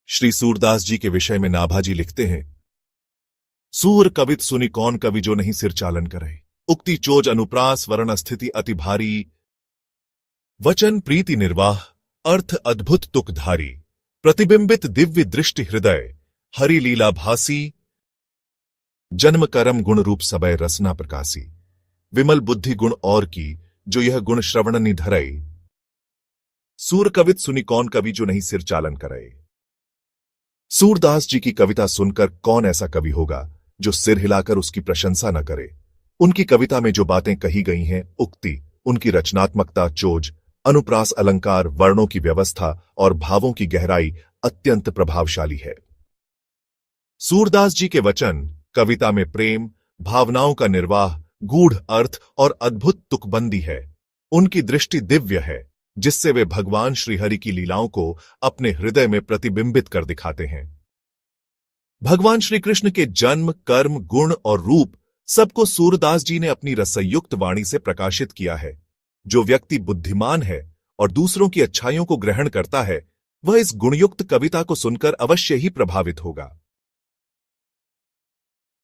श्री सूरदास जी के विषय में नाभाजी लिखते हैं, सूर कवित सुनि कौन कवि जो नहीं सिर चालन करे, उक्ति चोज अनुप्रास वर्ण स्थिति अति भारी, वचन प्रीति निर्वाह अर्थ अद्भुत तुकधारी, प्रतिबिंबित दिव्य दृष्टि हृदय हरि लीला भासी, जन्म करम गुण रूप सबय रसना प्रकाशी, विमल बुद्धि गुण और की जो यह गुण श्रवण निधरई, सूर कवित सुनि कौन कवि जो नहीं सिर चालन करे। सूरदास जी की कविता सुनकर कौन ऐसा कवि होगा जो सिर हिलाकर उसकी प्रशंसा न करे। उनकी कविता में जो बातें कही गई हैं, उक्ति, उनकी रचनात्मकता, चोज, अनुप्रास, अलंकार, वर्णों की व्यवस्था और भावों की गहराई अत्यंत प्रभावशाली है। सूरदास जी के वचन कविता में प्रेम, भावनाओं का निर्वाह, गूढ़ अर्थ और अद्भुत तुकबंदी है। उनकी दृष्टि दिव्य है, जिससे वे भगवान श्रीहरि की लीलाओं को अपने हृदय में प्रतिबिंबित कर दिखाते हैं। भगवान श्री कृष्ण के जन्म, कर्म, गुण और रूप सबको सूरदास जी ने अपनी रसयुक्त वाणी से प्रकाशित किया है। जो व्यक्ति बुद्धिमान है और दूसरों की अच्छाइयों को ग्रहण करता है, वह इस गुणयुक्त कविता को सुनकर अवश्य ही प्रभावित होगा।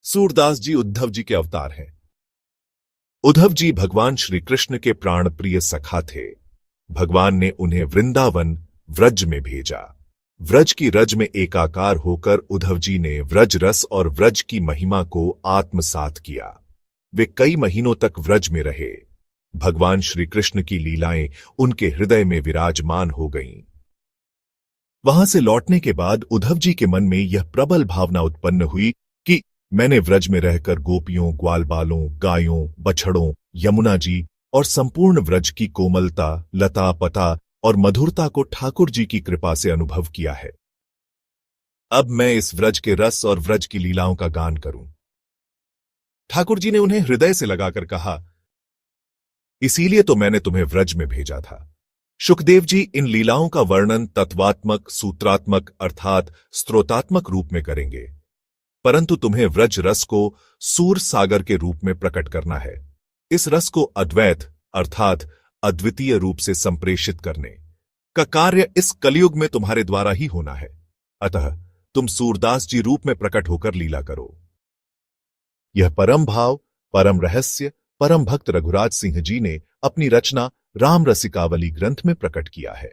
सूरदास जी उद्धव जी के अवतार हैं। उद्धव जी भगवान श्री कृष्ण के प्राण प्रिय सखा थे। भगवान ने उन्हें वृंदावन व्रज में भेजा। व्रज की रज में एकाकार होकर उद्धव जी ने व्रज रस और व्रज की महिमा को आत्मसात किया। वे कई महीनों तक व्रज में रहे। भगवान श्री कृष्ण की लीलाएं उनके हृदय में विराजमान हो गईं। वहां से लौटने के बाद उद्धव जी के मन में यह प्रबल भावना उत्पन्न हुई कि मैंने व्रज में रहकर गोपियों, ग्वालबालों, गायों, बछड़ों, यमुना जी और संपूर्ण व्रज की कोमलता, लता पता और मधुरता को ठाकुर जी की कृपा से अनुभव किया है। अब मैं इस व्रज के रस और व्रज की लीलाओं का गान करूं। ठाकुर जी ने उन्हें हृदय से लगाकर कहा, इसीलिए तो मैंने तुम्हें व्रज में भेजा था। शुकदेव जी इन लीलाओं का वर्णन तत्वात्मक, सूत्रात्मक अर्थात स्त्रोतात्मक रूप में करेंगे, परंतु तुम्हें व्रज रस को सूर सागर के रूप में प्रकट करना है। इस रस को अद्वैत अर्थात अद्वितीय रूप से संप्रेषित करने का कार्य इस कलयुग में तुम्हारे द्वारा ही होना है। अतः तुम सूरदास जी रूप में प्रकट होकर लीला करो। यह परम भाव, परम रहस्य परम भक्त रघुराज सिंह जी ने अपनी रचना राम रसिकावली ग्रंथ में प्रकट किया है।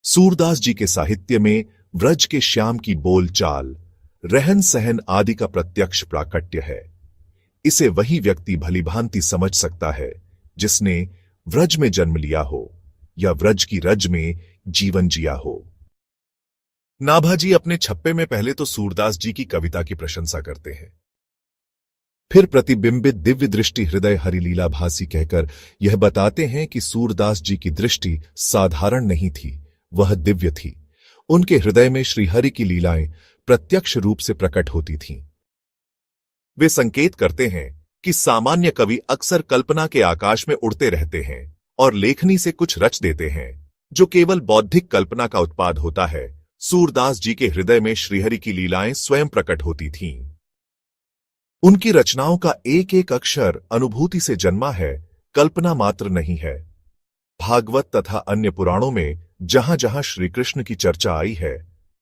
सूरदास जी के साहित्य में व्रज के श्याम की बोलचाल, रहन सहन आदि का प्रत्यक्ष प्राकट्य है। इसे वही व्यक्ति भलीभांति समझ सकता है जिसने व्रज में जन्म लिया हो या व्रज की रज में जीवन जिया हो। नाभाजी अपने छप्पे में पहले तो सूरदास जी की कविता की प्रशंसा करते हैं, फिर प्रतिबिंबित दिव्य दृष्टि हृदय हरिलीला भासी कहकर यह बताते हैं कि सूरदास जी की दृष्टि साधारण नहीं थी, वह दिव्य थी। उनके हृदय में श्रीहरि की लीलाएं प्रत्यक्ष रूप से प्रकट होती थीं। वे संकेत करते हैं कि सामान्य कवि अक्सर कल्पना के आकाश में उड़ते रहते हैं और लेखनी से कुछ रच देते हैं जो केवल बौद्धिक कल्पना का उत्पाद होता है। सूरदास जी के हृदय में श्रीहरि की लीलाएं स्वयं प्रकट होती थीं। उनकी रचनाओं का एक एक अक्षर अनुभूति से जन्मा है, कल्पना मात्र नहीं है। भागवत तथा अन्य पुराणों में जहां जहां श्री कृष्ण की चर्चा आई है,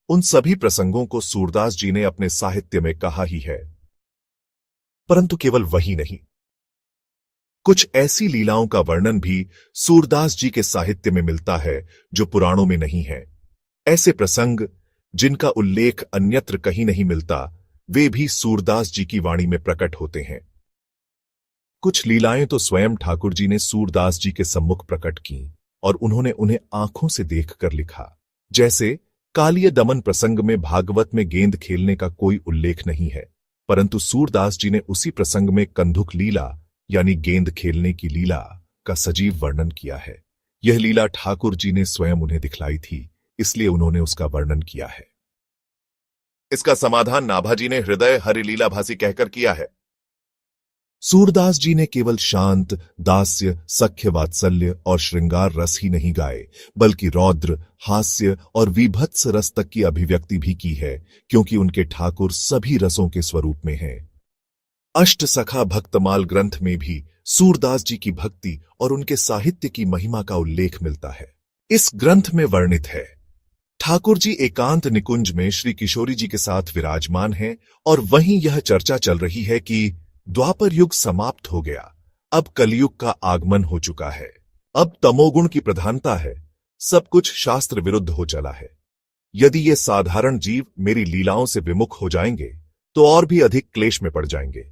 उन सभी प्रसंगों को सूरदास जी ने अपने साहित्य में कहा ही है। परंतु केवल वही नहीं, कुछ ऐसी लीलाओं का वर्णन भी सूरदास जी के साहित्य में मिलता है जो पुराणों में नहीं है। ऐसे प्रसंग जिनका उल्लेख अन्यत्र कहीं नहीं मिलता, वे भी सूरदास जी की वाणी में प्रकट होते हैं। कुछ लीलाएं तो स्वयं ठाकुर जी ने सूरदास जी के सम्मुख प्रकट की और उन्होंने उन्हें आंखों से देखकर लिखा। जैसे कालिय दमन प्रसंग में भागवत में गेंद खेलने का कोई उल्लेख नहीं है, परंतु सूरदास जी ने उसी प्रसंग में कंधुक लीला यानी गेंद खेलने की लीला का सजीव वर्णन किया है। यह लीला ठाकुर जी ने स्वयं उन्हें दिखलाई थी, इसलिए उन्होंने उसका वर्णन किया है। इसका समाधान नाभाजी ने हृदय हरिलीला भासी कहकर किया है। सूरदास जी ने केवल शांत, दास्य, सख्य, वात्सल्य और श्रृंगार रस ही नहीं गाए, बल्कि रौद्र, हास्य और वीभत्स रस तक की अभिव्यक्ति भी की है, क्योंकि उनके ठाकुर सभी रसों के स्वरूप में हैं। अष्टसखा भक्तमाल ग्रंथ में भी सूरदास जी की भक्ति और उनके साहित्य की महिमा का उल्लेख मिलता है। इस ग्रंथ में वर्णित है, ठाकुर जी एकांत निकुंज में श्री किशोरी जी के साथ विराजमान हैं और वहीं यह चर्चा चल रही है कि द्वापर युग समाप्त हो गया, अब कलयुग का आगमन हो चुका है, अब तमोगुण की प्रधानता है, सब कुछ शास्त्र विरुद्ध हो चला है। यदि ये साधारण जीव मेरी लीलाओं से विमुख हो जाएंगे तो और भी अधिक क्लेश में पड़ जाएंगे।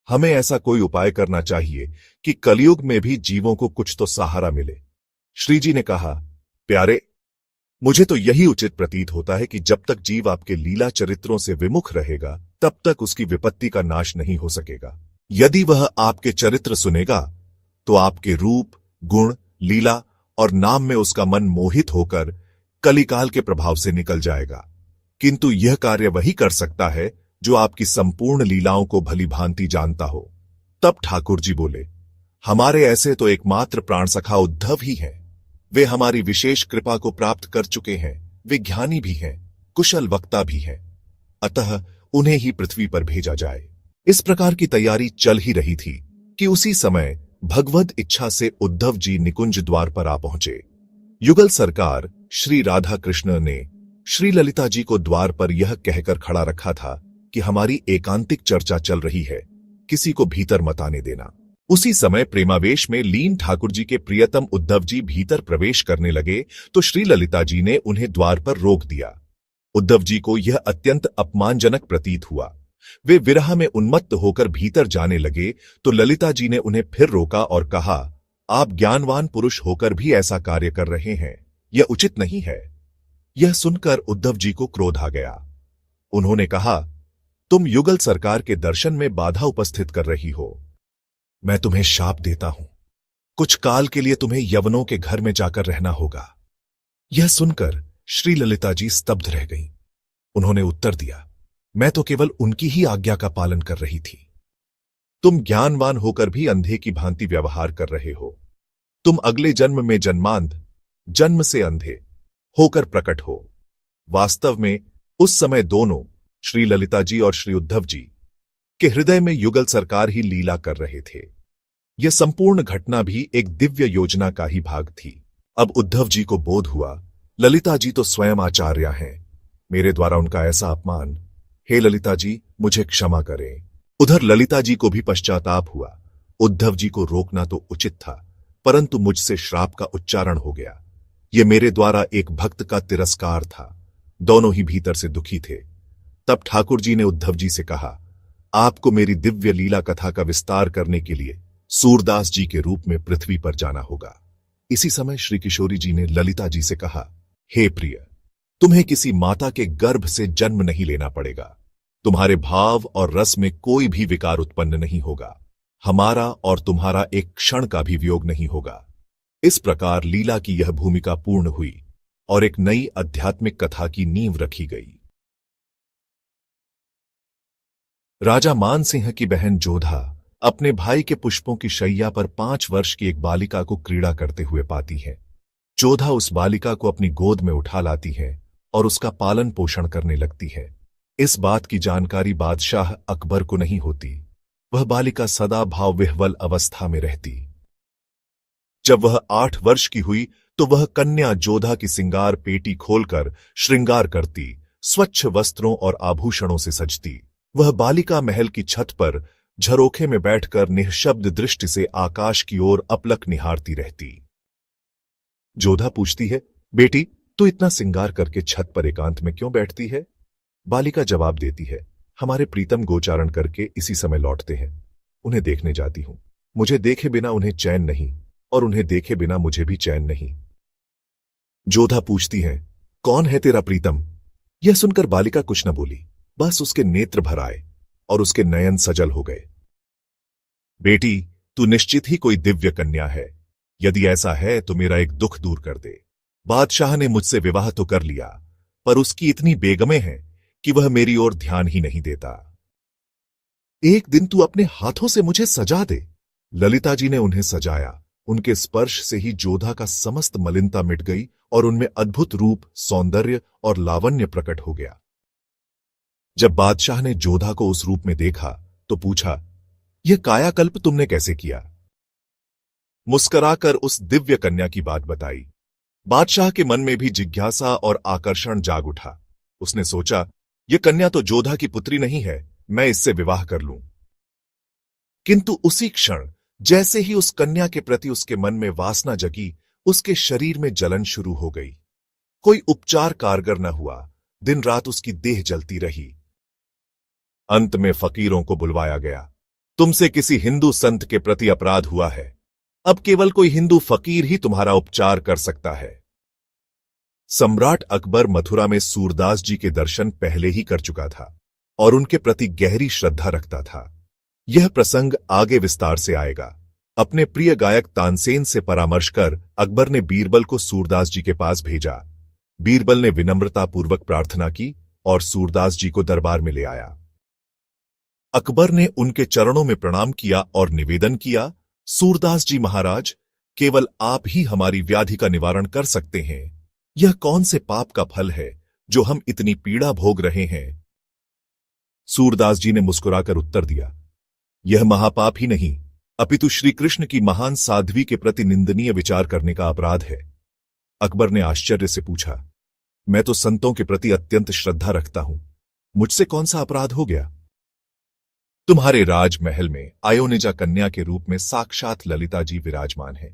हमें ऐसा कोई उपाय करना चाहिए कि कलयुग में भी जीवों को कुछ तो सहारा मिले। श्री जी ने कहा, प्यारे, मुझे तो यही उचित प्रतीत होता है कि जब तक जीव आपके लीला चरित्रों से विमुख रहेगा तब तक उसकी विपत्ति का नाश नहीं हो सकेगा। यदि वह आपके चरित्र सुनेगा तो आपके रूप, गुण, लीला और नाम में उसका मन मोहित होकर कलिकाल के प्रभाव से निकल जाएगा। किंतु यह कार्य वही कर सकता है जो आपकी संपूर्ण लीलाओं को भली भांति जानता हो। तब ठाकुर जी बोले, हमारे ऐसे तो एकमात्र प्राण सखा उद्धव ही हैं। वे हमारी विशेष कृपा को प्राप्त कर चुके हैं, वे ज्ञानी भी हैं, कुशल वक्ता भी हैं, अतः उन्हें ही पृथ्वी पर भेजा जाए। इस प्रकार की तैयारी चल ही रही थी कि उसी समय भगवद इच्छा से उद्धव जी निकुंज द्वार पर आ पहुंचे। युगल सरकार श्री राधा कृष्ण ने श्री ललिता जी को द्वार पर यह कहकर खड़ा रखा था कि हमारी एकांतिक चर्चा चल रही है, किसी को भीतर मत आने देना। उसी समय प्रेमावेश में लीन ठाकुर जी के प्रियतम उद्धव जी भीतर प्रवेश करने लगे तो श्री ललिता जी ने उन्हें द्वार पर रोक दिया। उद्धव जी को यह अत्यंत अपमानजनक प्रतीत हुआ। वे विरह में उन्मत्त होकर भीतर जाने लगे तो ललिता जी ने उन्हें फिर रोका और कहा, आप ज्ञानवान पुरुष होकर भी ऐसा कार्य कर रहे हैं, यह उचित नहीं है। यह सुनकर उद्धव जी को क्रोध आ गया। उन्होंने कहा, तुम युगल सरकार के दर्शन में बाधा उपस्थित कर रही हो। मैं तुम्हें शाप देता हूं, कुछ काल के लिए तुम्हें यवनों के घर में जाकर रहना होगा। यह सुनकर श्री ललिता जी स्तब्ध रह गईं। उन्होंने उत्तर दिया, मैं तो केवल उनकी ही आज्ञा का पालन कर रही थी। तुम ज्ञानवान होकर भी अंधे की भांति व्यवहार कर रहे हो। तुम अगले जन्म में जन्मांध, जन्म से अंधे होकर प्रकट हो। वास्तव में उस समय दोनों श्री ललिता जी और श्री उद्धव जी के हृदय में युगल सरकार ही लीला कर रहे थे। यह संपूर्ण घटना भी एक दिव्य योजना का ही भाग थी। अब उद्धव जी को बोध हुआ, ललिता जी तो स्वयं आचार्य हैं, मेरे द्वारा उनका ऐसा अपमान, हे ललिता जी मुझे क्षमा करें। उधर ललिता जी को भी पश्चाताप हुआ। उद्धव जी को रोकना तो उचित था, परंतु मुझसे श्राप का उच्चारण हो गया। यह मेरे द्वारा एक भक्त का तिरस्कार था। दोनों ही भीतर से दुखी थे। तब ठाकुर जी ने उद्धव जी से कहा, आपको मेरी दिव्य लीला कथा का विस्तार करने के लिए सूरदास जी के रूप में पृथ्वी पर जाना होगा। इसी समय श्री किशोरी जी ने ललिता जी से कहा, हे प्रिय, तुम्हें किसी माता के गर्भ से जन्म नहीं लेना पड़ेगा। तुम्हारे भाव और रस में कोई भी विकार उत्पन्न नहीं होगा। हमारा और तुम्हारा एक क्षण का भी वियोग नहीं होगा। इस प्रकार लीला की यह भूमिका पूर्ण हुई और एक नई आध्यात्मिक कथा की नींव रखी गई। राजा मानसिंह की बहन जोधा अपने भाई के पुष्पों की शैया पर 5 वर्ष की एक बालिका को क्रीड़ा करते हुए पाती है। जोधा उस बालिका को अपनी गोद में उठा लाती है और उसका पालन पोषण करने लगती है। इस बात की जानकारी बादशाह अकबर को नहीं होती। वह बालिका सदा भाव विह्वल अवस्था में रहती। जब वह 8 वर्ष की हुई तो वह कन्या जोधा की सिंगार पेटी खोलकर श्रृंगार करती, स्वच्छ वस्त्रों और आभूषणों से सजती। वह बालिका महल की छत पर झरोखे में बैठकर निःशब्द दृष्टि से आकाश की ओर अपलक निहारती रहती। जोधा पूछती है, बेटी तू इतना सिंगार करके छत पर एकांत में क्यों बैठती है? बालिका जवाब देती है, हमारे प्रीतम गोचारण करके इसी समय लौटते हैं, उन्हें देखने जाती हूं। मुझे देखे बिना उन्हें चैन नहीं और उन्हें देखे बिना मुझे भी चैन नहीं। जोधा पूछती है, कौन है तेरा प्रीतम? यह सुनकर बालिका कुछ न बोली, बस उसके नेत्र भर आए और उसके नयन सजल हो गए। बेटी तू निश्चित ही कोई दिव्य कन्या है। यदि ऐसा है तो मेरा एक दुख दूर कर दे। बादशाह ने मुझसे विवाह तो कर लिया, पर उसकी इतनी बेगमें हैं कि वह मेरी ओर ध्यान ही नहीं देता। एक दिन तू अपने हाथों से मुझे सजा दे। ललिता जी ने उन्हें सजाया। उनके स्पर्श से ही जोधा का समस्त मलिनता मिट गई और उनमें अद्भुत रूप, सौंदर्य और लावण्य प्रकट हो गया। जब बादशाह ने जोधा को उस रूप में देखा तो पूछा, यह कायाकल्प तुमने कैसे किया? मुस्कराकर उस दिव्य कन्या की बात बताई। बादशाह के मन में भी जिज्ञासा और आकर्षण जाग उठा। उसने सोचा, यह कन्या तो जोधा की पुत्री नहीं है, मैं इससे विवाह कर लूं। किंतु उसी क्षण जैसे ही उस कन्या के प्रति उसके मन में वासना जगी, उसके शरीर में जलन शुरू हो गई। कोई उपचार कारगर न हुआ, दिन रात उसकी देह जलती रही। अंत में फकीरों को बुलवाया गया। तुमसे किसी हिंदू संत के प्रति अपराध हुआ है, अब केवल कोई हिंदू फकीर ही तुम्हारा उपचार कर सकता है। सम्राट अकबर मथुरा में सूरदास जी के दर्शन पहले ही कर चुका था और उनके प्रति गहरी श्रद्धा रखता था। यह प्रसंग आगे विस्तार से आएगा। अपने प्रिय गायक तानसेन से परामर्श कर अकबर ने बीरबल को सूरदास जी के पास भेजा। बीरबल ने विनम्रतापूर्वक प्रार्थना की और सूरदास जी को दरबार में ले आया। अकबर ने उनके चरणों में प्रणाम किया और निवेदन किया, सूरदास जी महाराज, केवल आप ही हमारी व्याधि का निवारण कर सकते हैं। यह कौन से पाप का फल है जो हम इतनी पीड़ा भोग रहे हैं? सूरदास जी ने मुस्कुराकर उत्तर दिया, यह महापाप ही नहीं, अपितु श्री कृष्ण की महान साध्वी के प्रति निंदनीय विचार करने का अपराध है। अकबर ने आश्चर्य से पूछा, मैं तो संतों के प्रति अत्यंत श्रद्धा रखता हूं, मुझसे कौन सा अपराध हो गया? तुम्हारे राजमहल में अयोनिजा कन्या के रूप में साक्षात ललिता जी विराजमान है।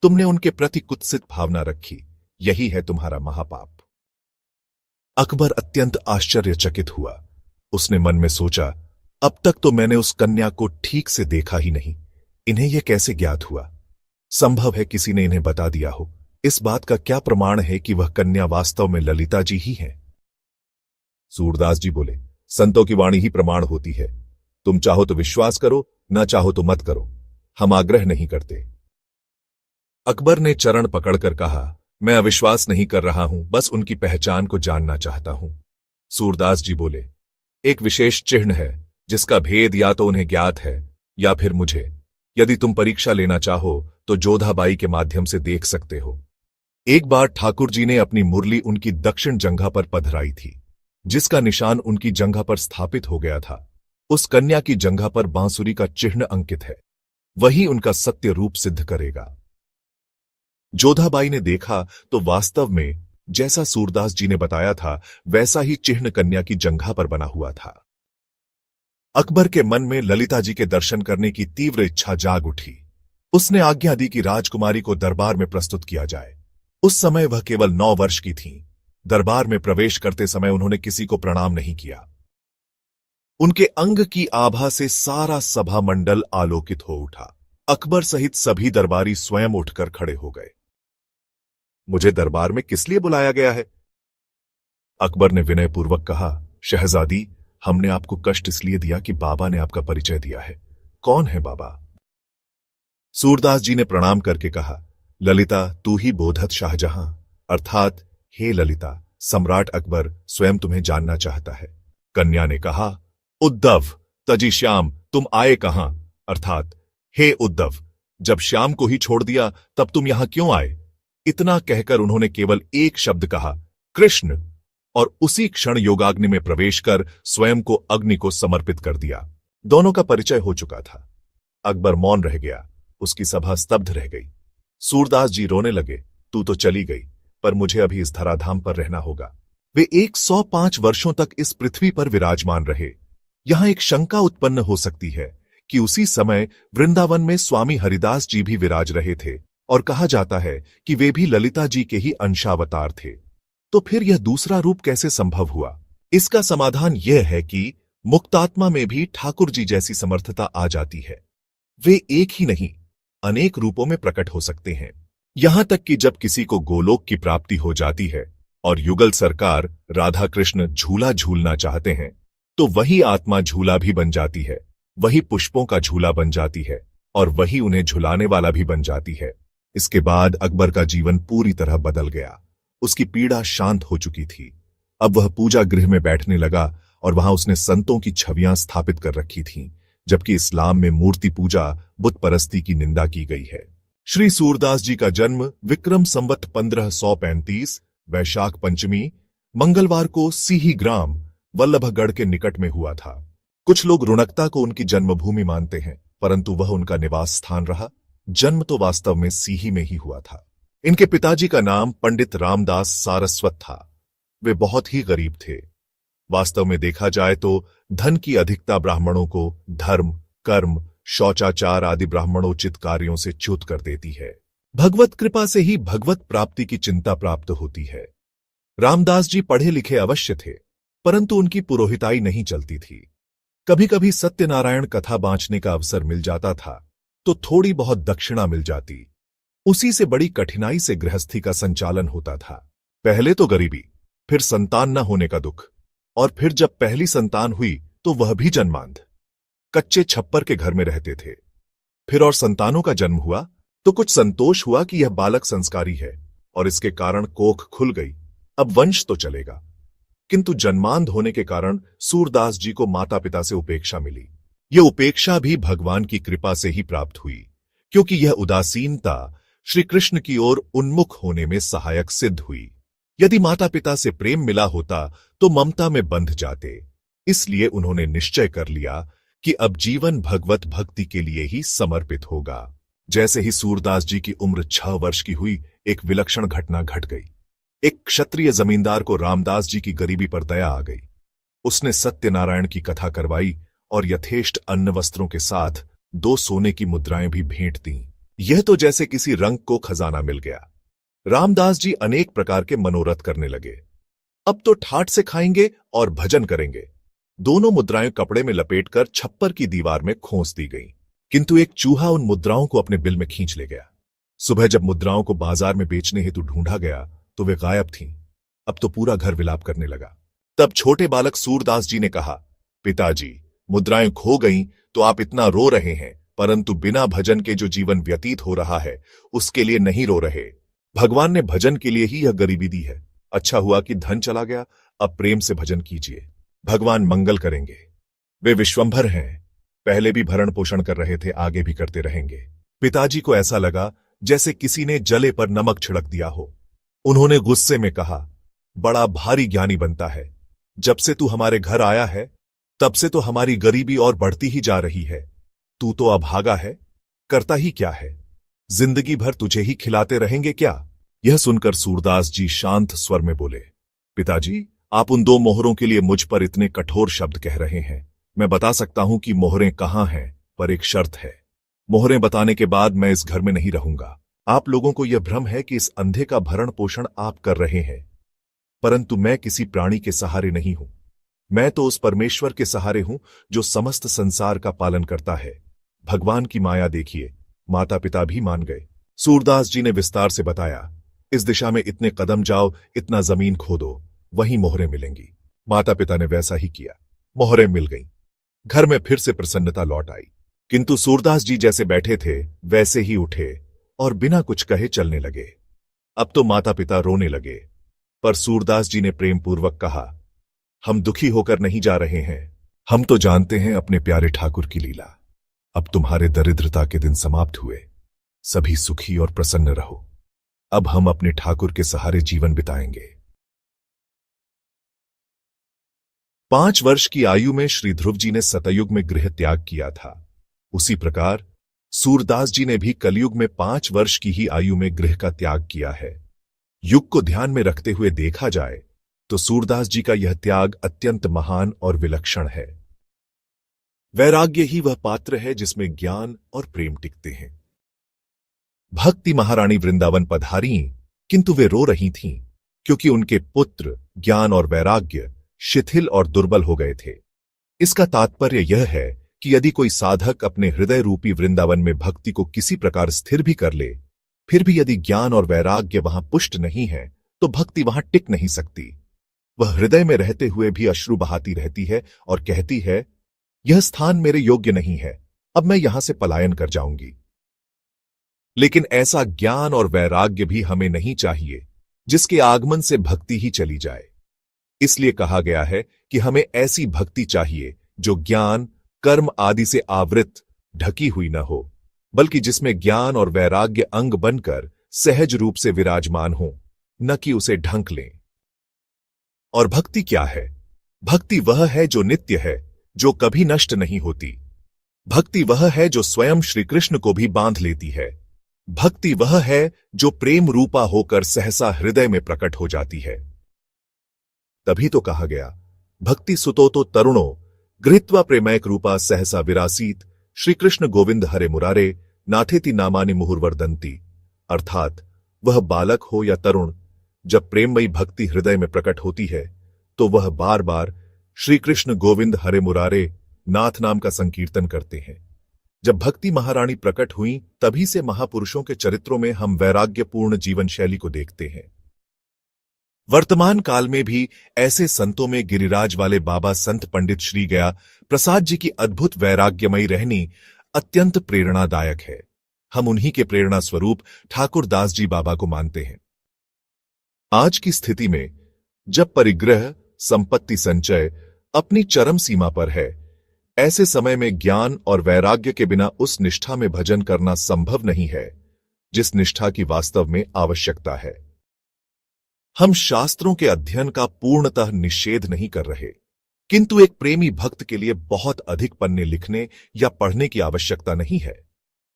तुमने उनके प्रति कुत्सित भावना रखी, यही है तुम्हारा महापाप। अकबर अत्यंत आश्चर्यचकित हुआ। उसने मन में सोचा, अब तक तो मैंने उस कन्या को ठीक से देखा ही नहीं, इन्हें यह कैसे ज्ञात हुआ? संभव है किसी ने इन्हें बता दिया हो। इस बात का क्या प्रमाण है कि वह कन्या वास्तव में ललिता जी ही है? सूरदास जी बोले, संतों की वाणी ही प्रमाण होती है। तुम चाहो तो विश्वास करो, न चाहो तो मत करो, हम आग्रह नहीं करते। अकबर ने चरण पकड़कर कहा, मैं अविश्वास नहीं कर रहा हूं, बस उनकी पहचान को जानना चाहता हूं। सूरदास जी बोले, एक विशेष चिन्ह है जिसका भेद या तो उन्हें ज्ञात है या फिर मुझे। यदि तुम परीक्षा लेना चाहो तो जोधाबाई के माध्यम से देख सकते हो। एक बार ठाकुर जी ने अपनी मुरली उनकी दक्षिण जंघा पर पधराई थी, जिसका निशान उनकी जंघा पर स्थापित हो गया था। उस कन्या की जंघा पर बांसुरी का चिन्ह अंकित है, वही उनका सत्य रूप सिद्ध करेगा। जोधाबाई ने देखा तो वास्तव में जैसा सूरदास जी ने बताया था वैसा ही चिन्ह कन्या की जंघा पर बना हुआ था। अकबर के मन में ललिता जी के दर्शन करने की तीव्र इच्छा जाग उठी। उसने आज्ञा दी कि राजकुमारी को दरबार में प्रस्तुत किया जाए। उस समय वह केवल 9 वर्ष की थीं। दरबार में प्रवेश करते समय उन्होंने किसी को प्रणाम नहीं किया। उनके अंग की आभा से सारा सभा मंडल आलोकित हो उठा। अकबर सहित सभी दरबारी स्वयं उठकर खड़े हो गए। मुझे दरबार में किस लिए बुलाया गया है? अकबर ने विनयपूर्वक कहा, शहजादी, हमने आपको कष्ट इसलिए दिया कि बाबा ने आपका परिचय दिया है। कौन है बाबा? सूरदास जी ने प्रणाम करके कहा, ललिता, तू ही बोधत शाहजहां, अर्थात हे ललिता, सम्राट अकबर स्वयं तुम्हें जानना चाहता है। कन्या ने कहा, उद्धव, तजी श्याम, तुम आए कहां? अर्थात हे उद्धव, जब श्याम को ही छोड़ दिया तब तुम यहां क्यों आए? इतना कहकर उन्होंने केवल एक शब्द कहा, कृष्ण, और उसी क्षण योगाग्नि में प्रवेश कर स्वयं को अग्नि को समर्पित कर दिया। दोनों का परिचय हो चुका था। अकबर मौन रह गया। उसकी सभा स्तब्ध रह गई। सूरदास जी रोने लगे, तू तो चली गई, पर मुझे अभी इस धराधाम पर रहना होगा। वे 105 वर्षों तक इस पृथ्वी पर विराजमान रहे। यहां एक शंका उत्पन्न हो सकती है कि उसी समय वृंदावन में स्वामी हरिदास जी भी विराज रहे थे और कहा जाता है कि वे भी ललिता जी के ही अंशावतार थे। तो फिर यह दूसरा रूप कैसे संभव हुआ? इसका समाधान यह है कि मुक्तात्मा में भी ठाकुर जी जैसी समर्थता आ जाती है। वे एक ही नहीं, अनेक रूपों में प्रकट हो सकते हैं। यहां तक कि जब किसी को गोलोक की प्राप्ति हो जाती है और युगल सरकार राधा कृष्ण झूला झूलना चाहते हैं, तो वही आत्मा झूला भी बन जाती है, वही पुष्पों का झूला बन जाती है और वही उन्हें झुलाने वाला भी बन जाती है। इसके बाद अकबर का जीवन पूरी तरह बदल गया। उसकी पीड़ा शांत हो चुकी थी। अब वह पूजा गृह में बैठने लगा और वहां उसने संतों की छवियां स्थापित कर रखी थीं, जबकि इस्लाम में मूर्ति पूजा, बुत परस्ती की निंदा की गई है। श्री सूरदास जी का जन्म विक्रम संवत 1535 वैशाख पंचमी मंगलवार को सीही ग्राम वल्लभगढ़ के निकट में हुआ था। कुछ लोग रुणकता को उनकी जन्मभूमि मानते हैं, परंतु वह उनका निवास स्थान रहा। जन्म तो वास्तव में सीही में ही हुआ था। इनके पिताजी का नाम पंडित रामदास सारस्वत था। वे बहुत ही गरीब थे। वास्तव में देखा जाए तो धन की अधिकता ब्राह्मणों को धर्म, कर्म, शौचाचार आदि ब्राह्मणोचित कार्यों से च्युत कर देती है। भगवत कृपा से ही भगवत प्राप्ति की चिंता प्राप्त होती है। रामदास जी पढ़े लिखे अवश्य थे, परंतु उनकी पुरोहिताई नहीं चलती थी। कभी कभी सत्यनारायण कथा बांचने का अवसर मिल जाता था तो थोड़ी बहुत दक्षिणा मिल जाती। उसी से बड़ी कठिनाई से गृहस्थी का संचालन होता था। पहले तो गरीबी, फिर संतान न होने का दुख, और फिर जब पहली संतान हुई तो वह भी जन्मांध। कच्चे छप्पर के घर में रहते थे। फिर और संतानों का जन्म हुआ तो कुछ संतोष हुआ कि यह बालक संस्कारी है और इसके कारण कोख खुल गई, अब वंश तो चलेगा। किंतु जन्मांध होने के कारण सूरदास जी को माता पिता से उपेक्षा मिली। यह उपेक्षा भी भगवान की कृपा से ही प्राप्त हुई, क्योंकि यह उदासीनता श्री कृष्ण की ओर उन्मुख होने में सहायक सिद्ध हुई। यदि माता पिता से प्रेम मिला होता तो ममता में बंध जाते। इसलिए उन्होंने निश्चय कर लिया कि अब जीवन भगवत भक्ति के लिए ही समर्पित होगा। जैसे ही सूरदास जी की उम्र 6 वर्ष की हुई, एक विलक्षण घटना घट गई। एक क्षत्रिय जमींदार को रामदास जी की गरीबी पर दया आ गई। उसने सत्यनारायण की कथा करवाई और यथेष्ट अन्न वस्त्रों के साथ 2 सोने की मुद्राएं भी भेंट दी। यह तो जैसे किसी रंग को खजाना मिल गया। रामदास जी अनेक प्रकार के मनोरथ करने लगे। अब तो ठाठ से खाएंगे और भजन करेंगे। दोनों मुद्राएं कपड़े में लपेटकर छप्पर की दीवार में खोस दी गईं, किंतु एक चूहा उन मुद्राओं को अपने बिल में खींच ले गया। सुबह जब मुद्राओं को बाजार में बेचने हेतु ढूंढा गया तो वे गायब थीं। अब तो पूरा घर विलाप करने लगा। तब छोटे बालक सूरदास जी ने कहा, पिताजी, मुद्राएं खो गईं तो आप इतना रो रहे हैं, परंतु बिना भजन के जो जीवन व्यतीत हो रहा है उसके लिए नहीं रो रहे। भगवान ने भजन के लिए ही यह गरीबी दी है। अच्छा हुआ कि धन चला गया, अब प्रेम से भजन कीजिए, भगवान मंगल करेंगे। वे विश्वंभर हैं, पहले भी भरण पोषण कर रहे थे, आगे भी करते रहेंगे। पिताजी को ऐसा लगा जैसे किसी ने जले पर नमक छिड़क दिया हो। उन्होंने गुस्से में कहा, बड़ा भारी ज्ञानी बनता है। जब से तू हमारे घर आया है तब से तो हमारी गरीबी और बढ़ती ही जा रही है। तू तो अभागा है, करता ही क्या है? जिंदगी भर तुझे ही खिलाते रहेंगे क्या? यह सुनकर सूरदास जी शांत स्वर में बोले, पिताजी, आप उन 2 मोहरों के लिए मुझ पर इतने कठोर शब्द कह रहे हैं। मैं बता सकता हूं कि मोहरें कहां हैं, पर एक शर्त है। मोहरें बताने के बाद मैं इस घर में नहीं रहूंगा। आप लोगों को यह भ्रम है कि इस अंधे का भरण पोषण आप कर रहे हैं, परंतु मैं किसी प्राणी के सहारे नहीं हूं। मैं तो उस परमेश्वर के सहारे हूं जो समस्त संसार का पालन करता है। भगवान की माया देखिए। माता पिता भी मान गए। सूरदास जी ने विस्तार से बताया, इस दिशा में इतने कदम जाओ, इतना जमीन खोदो, वहीं मोहरें मिलेंगी। माता पिता ने वैसा ही किया। मोहरें मिल गईं। घर में फिर से प्रसन्नता लौट आई। किंतु सूरदास जी जैसे बैठे थे वैसे ही उठे और बिना कुछ कहे चलने लगे। अब तो माता पिता रोने लगे, पर सूरदास जी ने प्रेम पूर्वक कहा, हम दुखी होकर नहीं जा रहे हैं। हम तो जानते हैं अपने प्यारे ठाकुर की लीला। अब तुम्हारे दरिद्रता के दिन समाप्त हुए। सभी सुखी और प्रसन्न रहो। अब हम अपने ठाकुर के सहारे जीवन बिताएंगे। 5 वर्ष की आयु में श्री ध्रुव जी ने सतयुग में गृह त्याग किया था। उसी प्रकार सूरदास जी ने भी कलयुग में 5 वर्ष की ही आयु में गृह का त्याग किया है। युग को ध्यान में रखते हुए देखा जाए तो सूरदास जी का यह त्याग अत्यंत महान और विलक्षण है। वैराग्य ही वह पात्र है जिसमें ज्ञान और प्रेम टिकते हैं। भक्ति महारानी वृंदावन पधारी, किंतु वे रो रही थीं, क्योंकि उनके पुत्र ज्ञान और वैराग्य शिथिल और दुर्बल हो गए थे। इसका तात्पर्य यह है कि यदि कोई साधक अपने हृदय रूपी वृंदावन में भक्ति को किसी प्रकार स्थिर भी कर ले, फिर भी यदि ज्ञान और वैराग्य वहां पुष्ट नहीं है तो भक्ति वहां टिक नहीं सकती। वह हृदय में रहते हुए भी अश्रु बहाती रहती है और कहती है, यह स्थान मेरे योग्य नहीं है, अब मैं यहां से पलायन कर जाऊंगी। लेकिन ऐसा ज्ञान और वैराग्य भी हमें नहीं चाहिए जिसके आगमन से भक्ति ही चली जाए। इसलिए कहा गया है कि हमें ऐसी भक्ति चाहिए जो ज्ञान, कर्म आदि से आवृत, ढकी हुई न हो, बल्कि जिसमें ज्ञान और वैराग्य अंग बनकर सहज रूप से विराजमान हो, न कि उसे ढंक लें। और भक्ति क्या है? भक्ति वह है जो नित्य है, जो कभी नष्ट नहीं होती। भक्ति वह है जो स्वयं श्री कृष्ण को भी बांध लेती है। भक्ति वह है जो प्रेम रूपा होकर सहसा हृदय में प्रकट हो जाती है। तभी तो कहा गया, भक्ति सुतो तो तरुणो गृहीत्वा प्रेमैक रूपा सहसा विरासीत श्री कृष्ण गोविंद हरे मुरारे नाथेति नामानि मुहुर्वर्धन्ति। अर्थात वह बालक हो या तरुण, जब प्रेममयी भक्ति हृदय में प्रकट होती है तो वह बार बार श्री कृष्ण गोविंद हरे मुरारे नाथ नाम का संकीर्तन करते हैं। जब भक्ति महारानी प्रकट हुई तभी से महापुरुषों के चरित्रों में हम वैराग्यपूर्ण जीवन शैली को देखते हैं। वर्तमान काल में भी ऐसे संतों में गिरिराज वाले बाबा संत पंडित श्री गया प्रसाद जी की अद्भुत वैराग्यमयी रहनी अत्यंत प्रेरणादायक है। हम उन्हीं के प्रेरणा स्वरूप ठाकुर दास जी बाबा को मानते हैं। आज की स्थिति में जब परिग्रह संपत्ति संचय अपनी चरम सीमा पर है, ऐसे समय में ज्ञान और वैराग्य के बिना उस निष्ठा में भजन करना संभव नहीं है जिस निष्ठा की वास्तव में आवश्यकता है। हम शास्त्रों के अध्ययन का पूर्णतः निषेध नहीं कर रहे, किंतु एक प्रेमी भक्त के लिए बहुत अधिक पन्ने लिखने या पढ़ने की आवश्यकता नहीं है।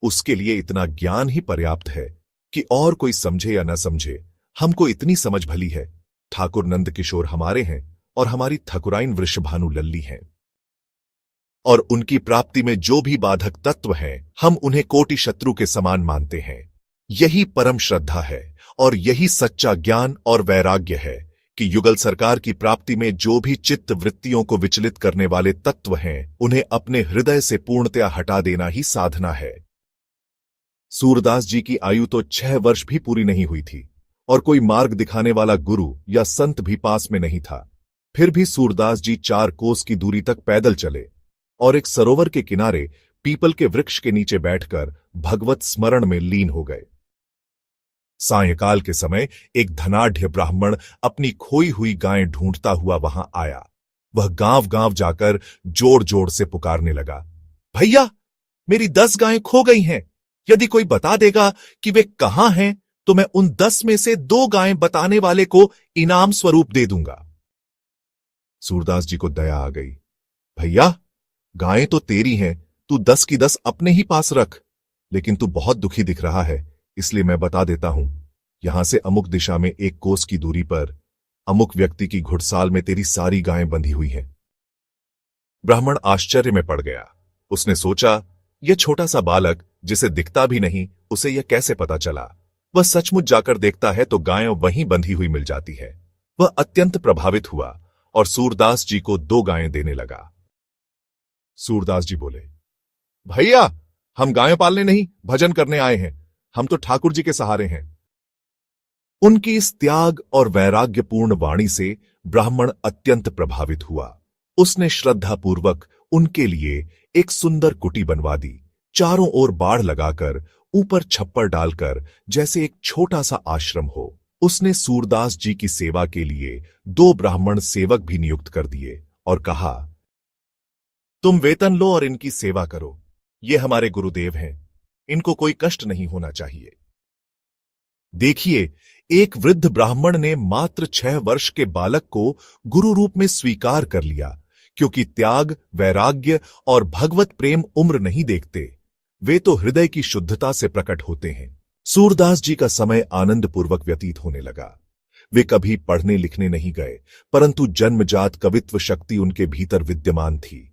उसके लिए इतना ज्ञान ही पर्याप्त है कि और कोई समझे या न समझे, हमको इतनी समझ भली है, ठाकुर नंद किशोर हमारे हैं और हमारी ठकुराइन वृषभानु लल्ली हैं, और उनकी प्राप्ति में जो भी बाधक तत्व हैं, हम उन्हें कोटि शत्रु के समान मानते हैं। यही परम श्रद्धा है और यही सच्चा ज्ञान और वैराग्य है कि युगल सरकार की प्राप्ति में जो भी चित्त वृत्तियों को विचलित करने वाले तत्व हैं, उन्हें अपने हृदय से पूर्णतया हटा देना ही साधना है। सूरदास जी की आयु तो 6 वर्ष भी पूरी नहीं हुई थी और कोई मार्ग दिखाने वाला गुरु या संत भी पास में नहीं था। फिर भी सूरदास जी 4 कोस की दूरी तक पैदल चले और एक सरोवर के किनारे पीपल के वृक्ष के नीचे बैठकर भगवत स्मरण में लीन हो गए। सायंकाल के समय एक धनाढ्य ब्राह्मण अपनी खोई हुई गायें ढूंढता हुआ वहां आया। वह गांव-गांव जाकर जोर-जोर से पुकारने लगा, भैया, मेरी 10 गायें खो गई हैं। यदि कोई बता देगा कि वे कहां हैं तो मैं उन 10 में से 2 गायें बताने वाले को इनाम स्वरूप दे दूंगा। सूरदास जी को दया आ गई। भैया, गायें तो तेरी हैं, तू 10 की 10 अपने ही पास रख, लेकिन तू बहुत दुखी दिख रहा है, इसलिए मैं बता देता हूं। यहां से अमुक दिशा में 1 कोस की दूरी पर अमुक व्यक्ति की घुड़साल में तेरी सारी गायें बंधी हुई हैं। ब्राह्मण आश्चर्य में पड़ गया। उसने सोचा, यह छोटा सा बालक जिसे दिखता भी नहीं, उसे यह कैसे पता चला? वह सचमुच जाकर देखता है तो गायें वहीं बंधी हुई मिल जाती है। वह अत्यंत प्रभावित हुआ और सूरदास जी को 2 गायें देने लगा। सूरदास जी बोले, भैया, हम गायें पालने नहीं, भजन करने आए हैं। हम तो ठाकुर जी के सहारे हैं। उनकी इस त्याग और वैराग्यपूर्ण वाणी से ब्राह्मण अत्यंत प्रभावित हुआ। उसने श्रद्धापूर्वक उनके लिए एक सुंदर कुटी बनवा दी, चारों ओर बाड़ लगाकर, ऊपर छप्पर डालकर, जैसे एक छोटा सा आश्रम हो। उसने सूरदास जी की सेवा के लिए 2 ब्राह्मण सेवक भी नियुक्त कर दिए और कहा, तुम वेतन लो और इनकी सेवा करो। ये हमारे गुरुदेव हैं, इनको कोई कष्ट नहीं होना चाहिए। देखिए, एक वृद्ध ब्राह्मण ने मात्र 6 वर्ष के बालक को गुरु रूप में स्वीकार कर लिया, क्योंकि त्याग, वैराग्य और भगवत प्रेम उम्र नहीं देखते, वे तो हृदय की शुद्धता से प्रकट होते हैं। सूरदास जी का समय आनंदपूर्वक व्यतीत होने लगा। वे कभी पढ़ने लिखने नहीं गए, परंतु जन्मजात कवित्व शक्ति उनके भीतर विद्यमान थी।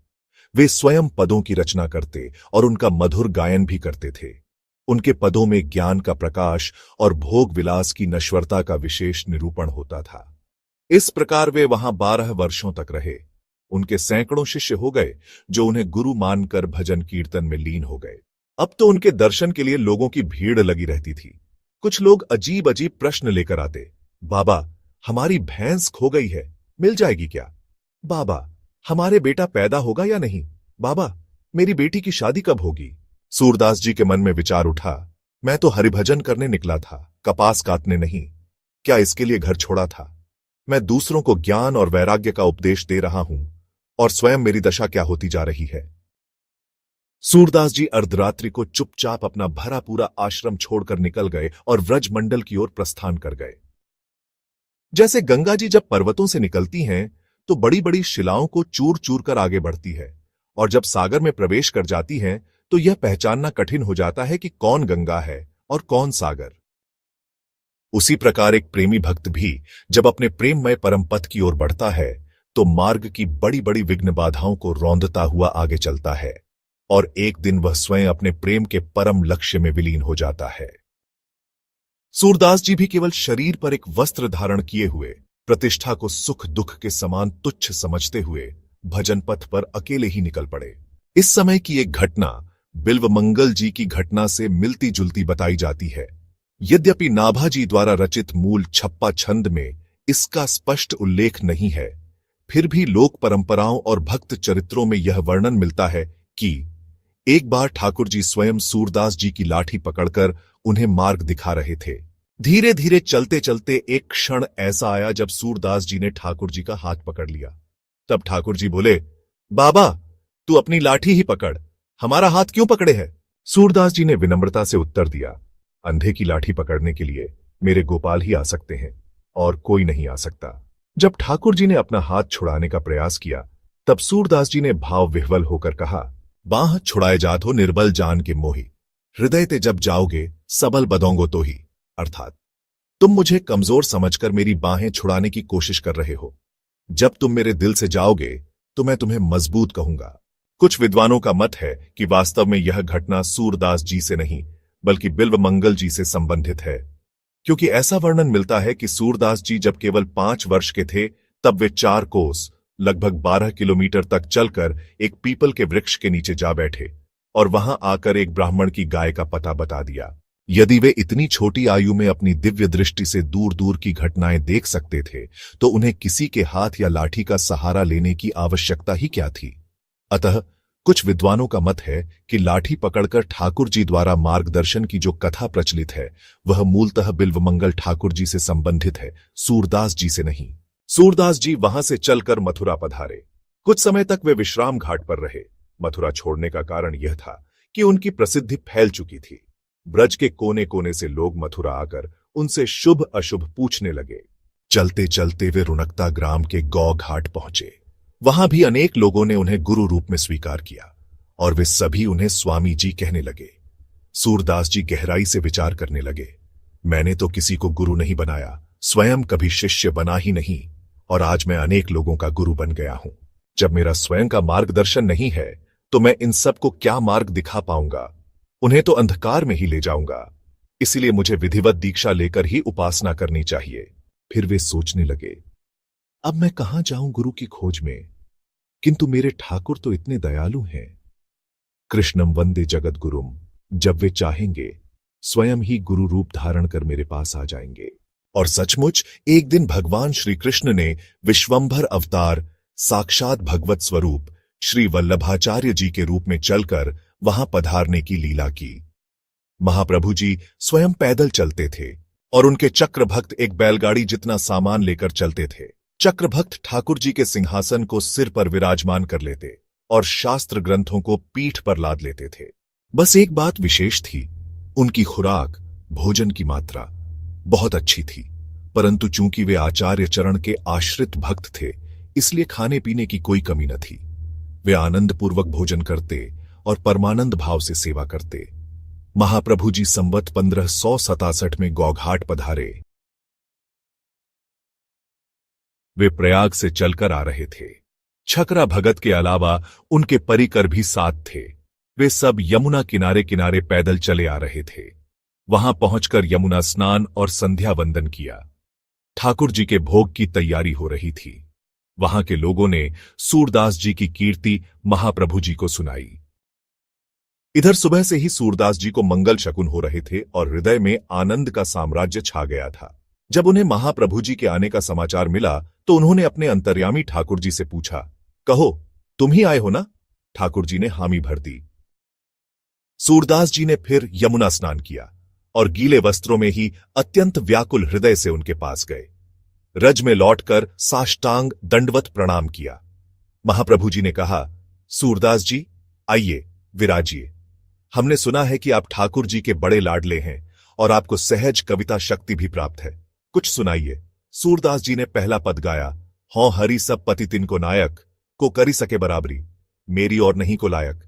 वे स्वयं पदों की रचना करते और उनका मधुर गायन भी करते थे। उनके पदों में ज्ञान का प्रकाश और भोग विलास की नश्वरता का विशेष निरूपण होता था। इस प्रकार वे वहां 12 वर्षों तक रहे। उनके सैकड़ों शिष्य हो गए जो उन्हें गुरु मानकर भजन कीर्तन में लीन हो गए। अब तो उनके दर्शन के लिए लोगों की भीड़ लगी रहती थी। कुछ लोग अजीब अजीब प्रश्न लेकर आते, बाबा, हमारी भैंस खो गई है, मिल जाएगी क्या? बाबा, हमारे बेटा पैदा होगा या नहीं? बाबा, मेरी बेटी की शादी कब होगी? सूरदास जी के मन में विचार उठा, मैं तो हरिभजन करने निकला था, कपास काटने नहीं। क्या इसके लिए घर छोड़ा था? मैं दूसरों को ज्ञान और वैराग्य का उपदेश दे रहा हूं और स्वयं मेरी दशा क्या होती जा रही है। सूरदास जी अर्धरात्रि को चुपचाप अपना भरा पूरा आश्रम छोड़कर निकल गए और व्रजमंडल की ओर प्रस्थान कर गए। जैसे गंगा जी जब पर्वतों से निकलती हैं तो बड़ी बड़ी शिलाओं को चूर चूर कर आगे बढ़ती है, और जब सागर में प्रवेश कर जाती हैं तो यह पहचानना कठिन हो जाता है कि कौन गंगा है और कौन सागर। उसी प्रकार एक प्रेमी भक्त भी जब अपने प्रेममय परम पथ की ओर बढ़ता है तो मार्ग की बड़ी बड़ी विघ्न बाधाओं को रौंदता हुआ आगे चलता है और एक दिन वह स्वयं अपने प्रेम के परम लक्ष्य में विलीन हो जाता है। सूरदास जी भी केवल शरीर पर एक वस्त्र धारण किए हुए, प्रतिष्ठा को सुख दुख के समान तुच्छ समझते हुए भजन पथ पर अकेले ही निकल पड़े। इस समय की एक घटना बिल्वमंगल जी की घटना से मिलती जुलती बताई जाती है। यद्यपि नाभाजी द्वारा रचित मूल छप्पा छंद में इसका स्पष्ट उल्लेख नहीं है, फिर भी लोक परंपराओं और भक्त चरित्रों में यह वर्णन मिलता है कि एक बार ठाकुर जी स्वयं सूरदास जी की लाठी पकड़कर उन्हें मार्ग दिखा रहे थे। धीरे धीरे चलते चलते एक क्षण ऐसा आया जब सूरदास जी ने ठाकुर जी का हाथ पकड़ लिया। तब ठाकुर जी बोले, बाबा तू अपनी लाठी ही पकड़, हमारा हाथ क्यों पकड़े है? सूरदास जी ने विनम्रता से उत्तर दिया, अंधे की लाठी पकड़ने के लिए मेरे गोपाल ही आ सकते हैं और कोई नहीं आ सकता। जब ठाकुर जी ने अपना हाथ छुड़ाने का प्रयास किया तब सूरदास जी ने भाव विह्वल होकर कहा, बाह छुड़ाए जात हो निर्बल जान के मोही, हृदय ते जब जाओगे सबल बदोंगो तो ही। अर्थात तुम मुझे कमजोर समझकर मेरी बाहें छुड़ाने की कोशिश कर रहे हो, जब तुम मेरे दिल से जाओगे तो मैं तुम्हें मजबूत कहूंगा। कुछ विद्वानों का मत है कि वास्तव में यह घटना सूरदास जी से नहीं बल्कि बिल्वमंगल जी से संबंधित है, क्योंकि ऐसा वर्णन मिलता है कि सूरदास जी जब केवल 5 वर्ष के थे तब वे 4 कोस लगभग 12 किलोमीटर तक चलकर एक पीपल के वृक्ष के नीचे जा बैठे और वहां आकर एक ब्राह्मण की गाय का पता बता दिया। यदि वे इतनी छोटी आयु में अपनी दिव्य दृष्टि से दूर दूर की घटनाएं देख सकते थे तो उन्हें किसी के हाथ या लाठी का सहारा लेने की आवश्यकता ही क्या थी। अतः कुछ विद्वानों का मत है कि लाठी पकड़कर ठाकुर जी द्वारा मार्गदर्शन की जो कथा प्रचलित है वह मूलतः बिल्वमंगल ठाकुर जी से संबंधित है, सूरदास जी से नहीं। सूरदास जी वहां से चलकर मथुरा पधारे। कुछ समय तक वे विश्राम घाट पर रहे। मथुरा छोड़ने का कारण यह था कि उनकी प्रसिद्धि फैल चुकी थी। ब्रज के कोने कोने से लोग मथुरा आकर उनसे शुभ अशुभ पूछने लगे। चलते चलते वे रुणकता ग्राम के गौ घाट पहुंचे। वहां भी अनेक लोगों ने उन्हें गुरु रूप में स्वीकार किया और वे सभी उन्हें स्वामी जी कहने लगे। सूरदास जी गहराई से विचार करने लगे, मैंने तो किसी को गुरु नहीं बनाया, स्वयं कभी शिष्य बना ही नहीं, और आज मैं अनेक लोगों का गुरु बन गया हूं। जब मेरा स्वयं का मार्गदर्शन नहीं है तो मैं इन सबको क्या मार्ग दिखा पाऊंगा? उन्हें तो अंधकार में ही ले जाऊंगा। इसलिए मुझे विधिवत दीक्षा लेकर ही उपासना करनी चाहिए। फिर वे सोचने लगे, अब मैं कहां जाऊं गुरु की खोज में? किंतु मेरे ठाकुर तो इतने दयालु हैं। कृष्णम वंदे जगत गुरुम, जब वे चाहेंगे स्वयं ही गुरु रूप धारण कर मेरे पास आ जाएंगे। और सचमुच एक दिन भगवान श्री कृष्ण ने विश्वंभर अवतार साक्षात भगवत स्वरूप श्री वल्लभाचार्य जी के रूप में चलकर वहां पधारने की लीला की। महाप्रभु जी स्वयं पैदल चलते थे और उनके चक्रभक्त एक बैलगाड़ी जितना सामान लेकर चलते थे। चक्रभक्त ठाकुर जी के सिंहासन को सिर पर विराजमान कर लेते और शास्त्र ग्रंथों को पीठ पर लाद लेते थे। बस एक बात विशेष थी, उनकी खुराक, भोजन की मात्रा बहुत अच्छी थी, परंतु चूंकि वे आचार्य चरण के आश्रित भक्त थे इसलिए खाने पीने की कोई कमी न थी। वे आनंदपूर्वक भोजन करते और परमानंद भाव से सेवा करते। महाप्रभु जी संवत 1567 में गौघाट पधारे। वे प्रयाग से चलकर आ रहे थे। छकरा भगत के अलावा उनके परिकर भी साथ थे। वे सब यमुना किनारे किनारे पैदल चले आ रहे थे। वहां पहुंचकर यमुना स्नान और संध्या वंदन किया। ठाकुर जी के भोग की तैयारी हो रही थी। वहां के लोगों ने सूरदास जी की कीर्ति महाप्रभु जी को सुनाई। इधर सुबह से ही सूरदास जी को मंगल शकुन हो रहे थे और हृदय में आनंद का साम्राज्य छा गया था। जब उन्हें महाप्रभु जी के आने का समाचार मिला तो उन्होंने अपने अंतर्यामी ठाकुर जी से पूछा, कहो तुम ही आए हो ना? ठाकुर जी ने हामी भर दी। सूरदास जी ने फिर यमुना स्नान किया और गीले वस्त्रों में ही अत्यंत व्याकुल हृदय से उनके पास गए। रज में लौटकर साष्टांग दंडवत प्रणाम किया। महाप्रभु जी ने कहा, सूरदास जी आइए, विराजिए। हमने सुना है कि आप ठाकुर जी के बड़े लाडले हैं और आपको सहज कविता शक्ति भी प्राप्त है, कुछ सुनाइए। सूरदास जी ने पहला पद गाया, हों हरि सब पति तिनको नायक, को करी सके बराबरी, मेरी और नहीं को लायक।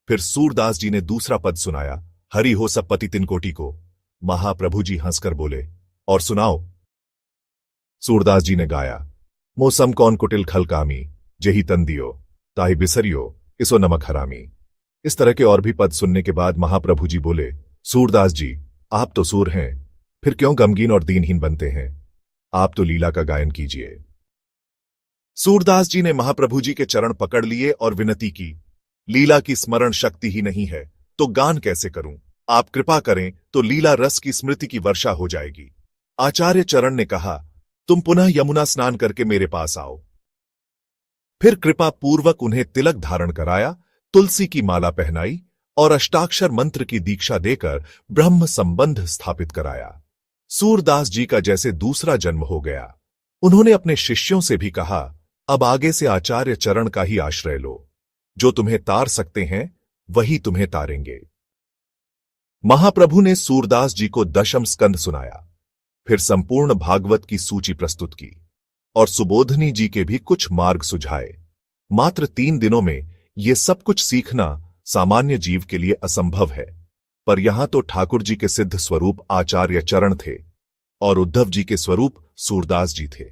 फिर सूरदास जी ने दूसरा पद सुनाया, हरि हो सब पति तिनकोटि को, महाप्रभु जी हंसकर बोले, और सुनाओ। सूरदास जी ने गाया, मौसम कौन कुटिल खल कामी, जेही तन दियो ताहि बिसरियो इसो नमक हरामी। इस तरह के और भी पद सुनने के बाद महाप्रभु जी बोले, सूरदास जी, आप तो सूर हैं, फिर क्यों गमगीन और दीनहीन बनते हैं? आप तो लीला का गायन कीजिए। सूरदास जी ने महाप्रभु जी के चरण पकड़ लिए और विनती की, लीला की स्मरण शक्ति ही नहीं है तो गान कैसे करूं? आप कृपा करें तो लीला रस की स्मृति की वर्षा हो जाएगी। आचार्य चरण ने कहा, तुम पुनः यमुना स्नान करके मेरे पास आओ। फिर कृपा पूर्वक उन्हें तिलक धारण कराया, तुलसी की माला पहनाई और अष्टाक्षर मंत्र की दीक्षा देकर ब्रह्म संबंध स्थापित कराया। सूरदास जी का जैसे दूसरा जन्म हो गया। उन्होंने अपने शिष्यों से भी कहा, अब आगे से आचार्य चरण का ही आश्रय लो। जो तुम्हें तार सकते हैं वही तुम्हें तारेंगे। महाप्रभु ने सूरदास जी को दशम स्कंद सुनाया, फिर संपूर्ण भागवत की सूची प्रस्तुत की और सुबोधनी जी के भी कुछ मार्ग सुझाए। मात्र 3 दिनों में ये सब कुछ सीखना सामान्य जीव के लिए असंभव है, पर यहां तो ठाकुर जी के सिद्ध स्वरूप आचार्य चरण थे और उद्धव जी के स्वरूप सूरदास जी थे।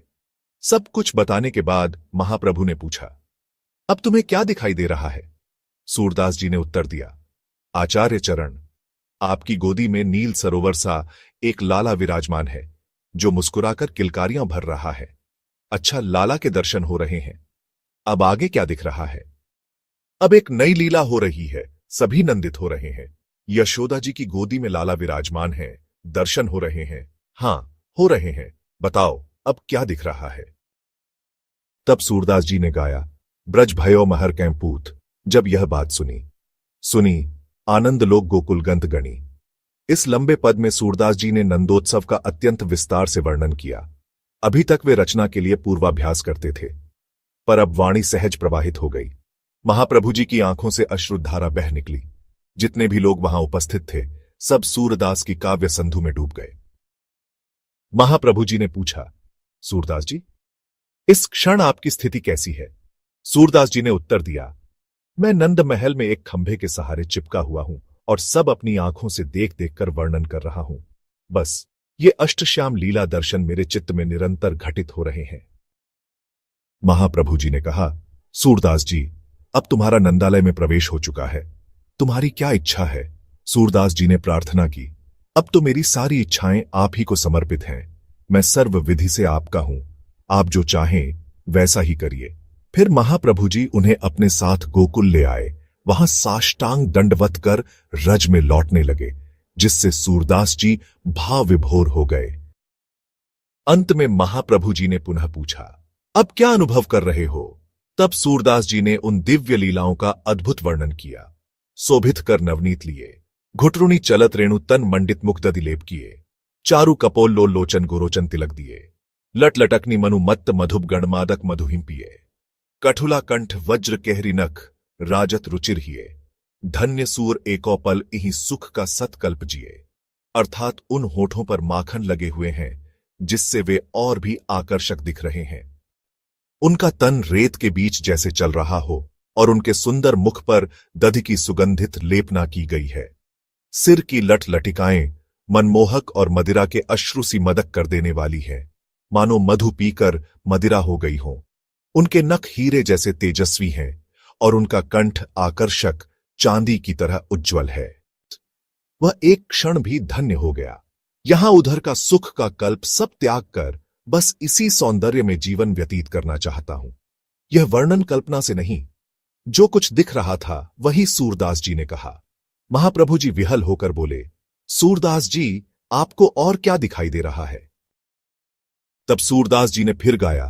सब कुछ बताने के बाद महाप्रभु ने पूछा, अब तुम्हें क्या दिखाई दे रहा है? सूरदास जी ने उत्तर दिया, आचार्य चरण, आपकी गोदी में नील सरोवर सा एक लाला विराजमान है जो मुस्कुराकर किलकारियां भर रहा है। अच्छा, लाला के दर्शन हो रहे हैं। अब आगे क्या दिख रहा है? अब एक नई लीला हो रही है, सभी नंदित हो रहे हैं। यशोदा जी की गोदी में लाला विराजमान है, दर्शन हो रहे हैं। हां, हो रहे हैं। बताओ अब क्या दिख रहा है? तब सूरदास जी ने गाया, ब्रज भयो महर कैंपूत। जब यह बात सुनी आनंद लोग गोकुल गंत गणी। इस लंबे पद में सूरदास जी ने नंदोत्सव का अत्यंत विस्तार से वर्णन किया। अभी तक वे रचना के लिए पूर्वाभ्यास करते थे, पर अब वाणी सहज प्रवाहित हो गई। महाप्रभु जी की आंखों से अश्रुधारा बह निकली। जितने भी लोग वहां उपस्थित थे सब सूरदास की काव्य संधु में डूब गए। महाप्रभु जी ने पूछा, सूरदास जी, इस क्षण आपकी स्थिति कैसी है? सूरदास जी ने उत्तर दिया, मैं नंद महल में एक खंभे के सहारे चिपका हुआ हूं और सब अपनी आंखों से देख देखकर वर्णन कर रहा हूं। बस ये अष्टश्याम लीला दर्शन मेरे चित्त में निरंतर घटित हो रहे हैं। महाप्रभु जी ने कहा, सूरदास जी, अब तुम्हारा नंदालय में प्रवेश हो चुका है। तुम्हारी क्या इच्छा है? सूरदास जी ने प्रार्थना की, अब तो मेरी सारी इच्छाएं आप ही को समर्पित हैं। मैं सर्व विधि से आपका हूं। आप जो चाहें वैसा ही करिए। फिर महाप्रभु जी उन्हें अपने साथ गोकुल ले आए। वहां साष्टांग दंडवत कर रज में लौटने लगे, जिससे सूरदास जी भाव विभोर हो गए। अंत में महाप्रभु जी ने पुनः पूछा, अब क्या अनुभव कर रहे हो? तब सूरदास जी ने उन दिव्य लीलाओं का अद्भुत वर्णन किया। शोभित कर नवनीत लिए, घुटरुणी चलत रेणु तन मंडित मुक्तदि लेप किए, चारु कपोल लो लोचन गोरोचन तिलक दिए, लट लटकनी मनु मत्त मधुप गणमादक मधुहिम पिए, कठुला कंठ वज्र केहरी नख राजत रुचिर हिए, धन्य सूर एको पल इही सुख का सतकल्प जिए। अर्थात उन होठों पर माखन लगे हुए हैं जिससे वे और भी आकर्षक दिख रहे हैं। उनका तन रेत के बीच जैसे चल रहा हो और उनके सुंदर मुख पर दधि की सुगंधित लेपना की गई है। सिर की लट लटिकाएं मनमोहक और मदिरा के अश्रु सी मदक कर देने वाली है, मानो मधु पीकर मदिरा हो गई हो। उनके नख हीरे जैसे तेजस्वी हैं और उनका कंठ आकर्षक चांदी की तरह उज्ज्वल है। वह एक क्षण भी धन्य हो गया। यहां उधर का सुख का कल्प सब त्याग कर बस इसी सौंदर्य में जीवन व्यतीत करना चाहता हूं। यह वर्णन कल्पना से नहीं, जो कुछ दिख रहा था वही सूरदास जी ने कहा। महाप्रभु जी विहल होकर बोले, सूरदास जी, आपको और क्या दिखाई दे रहा है? तब सूरदास जी ने फिर गाया,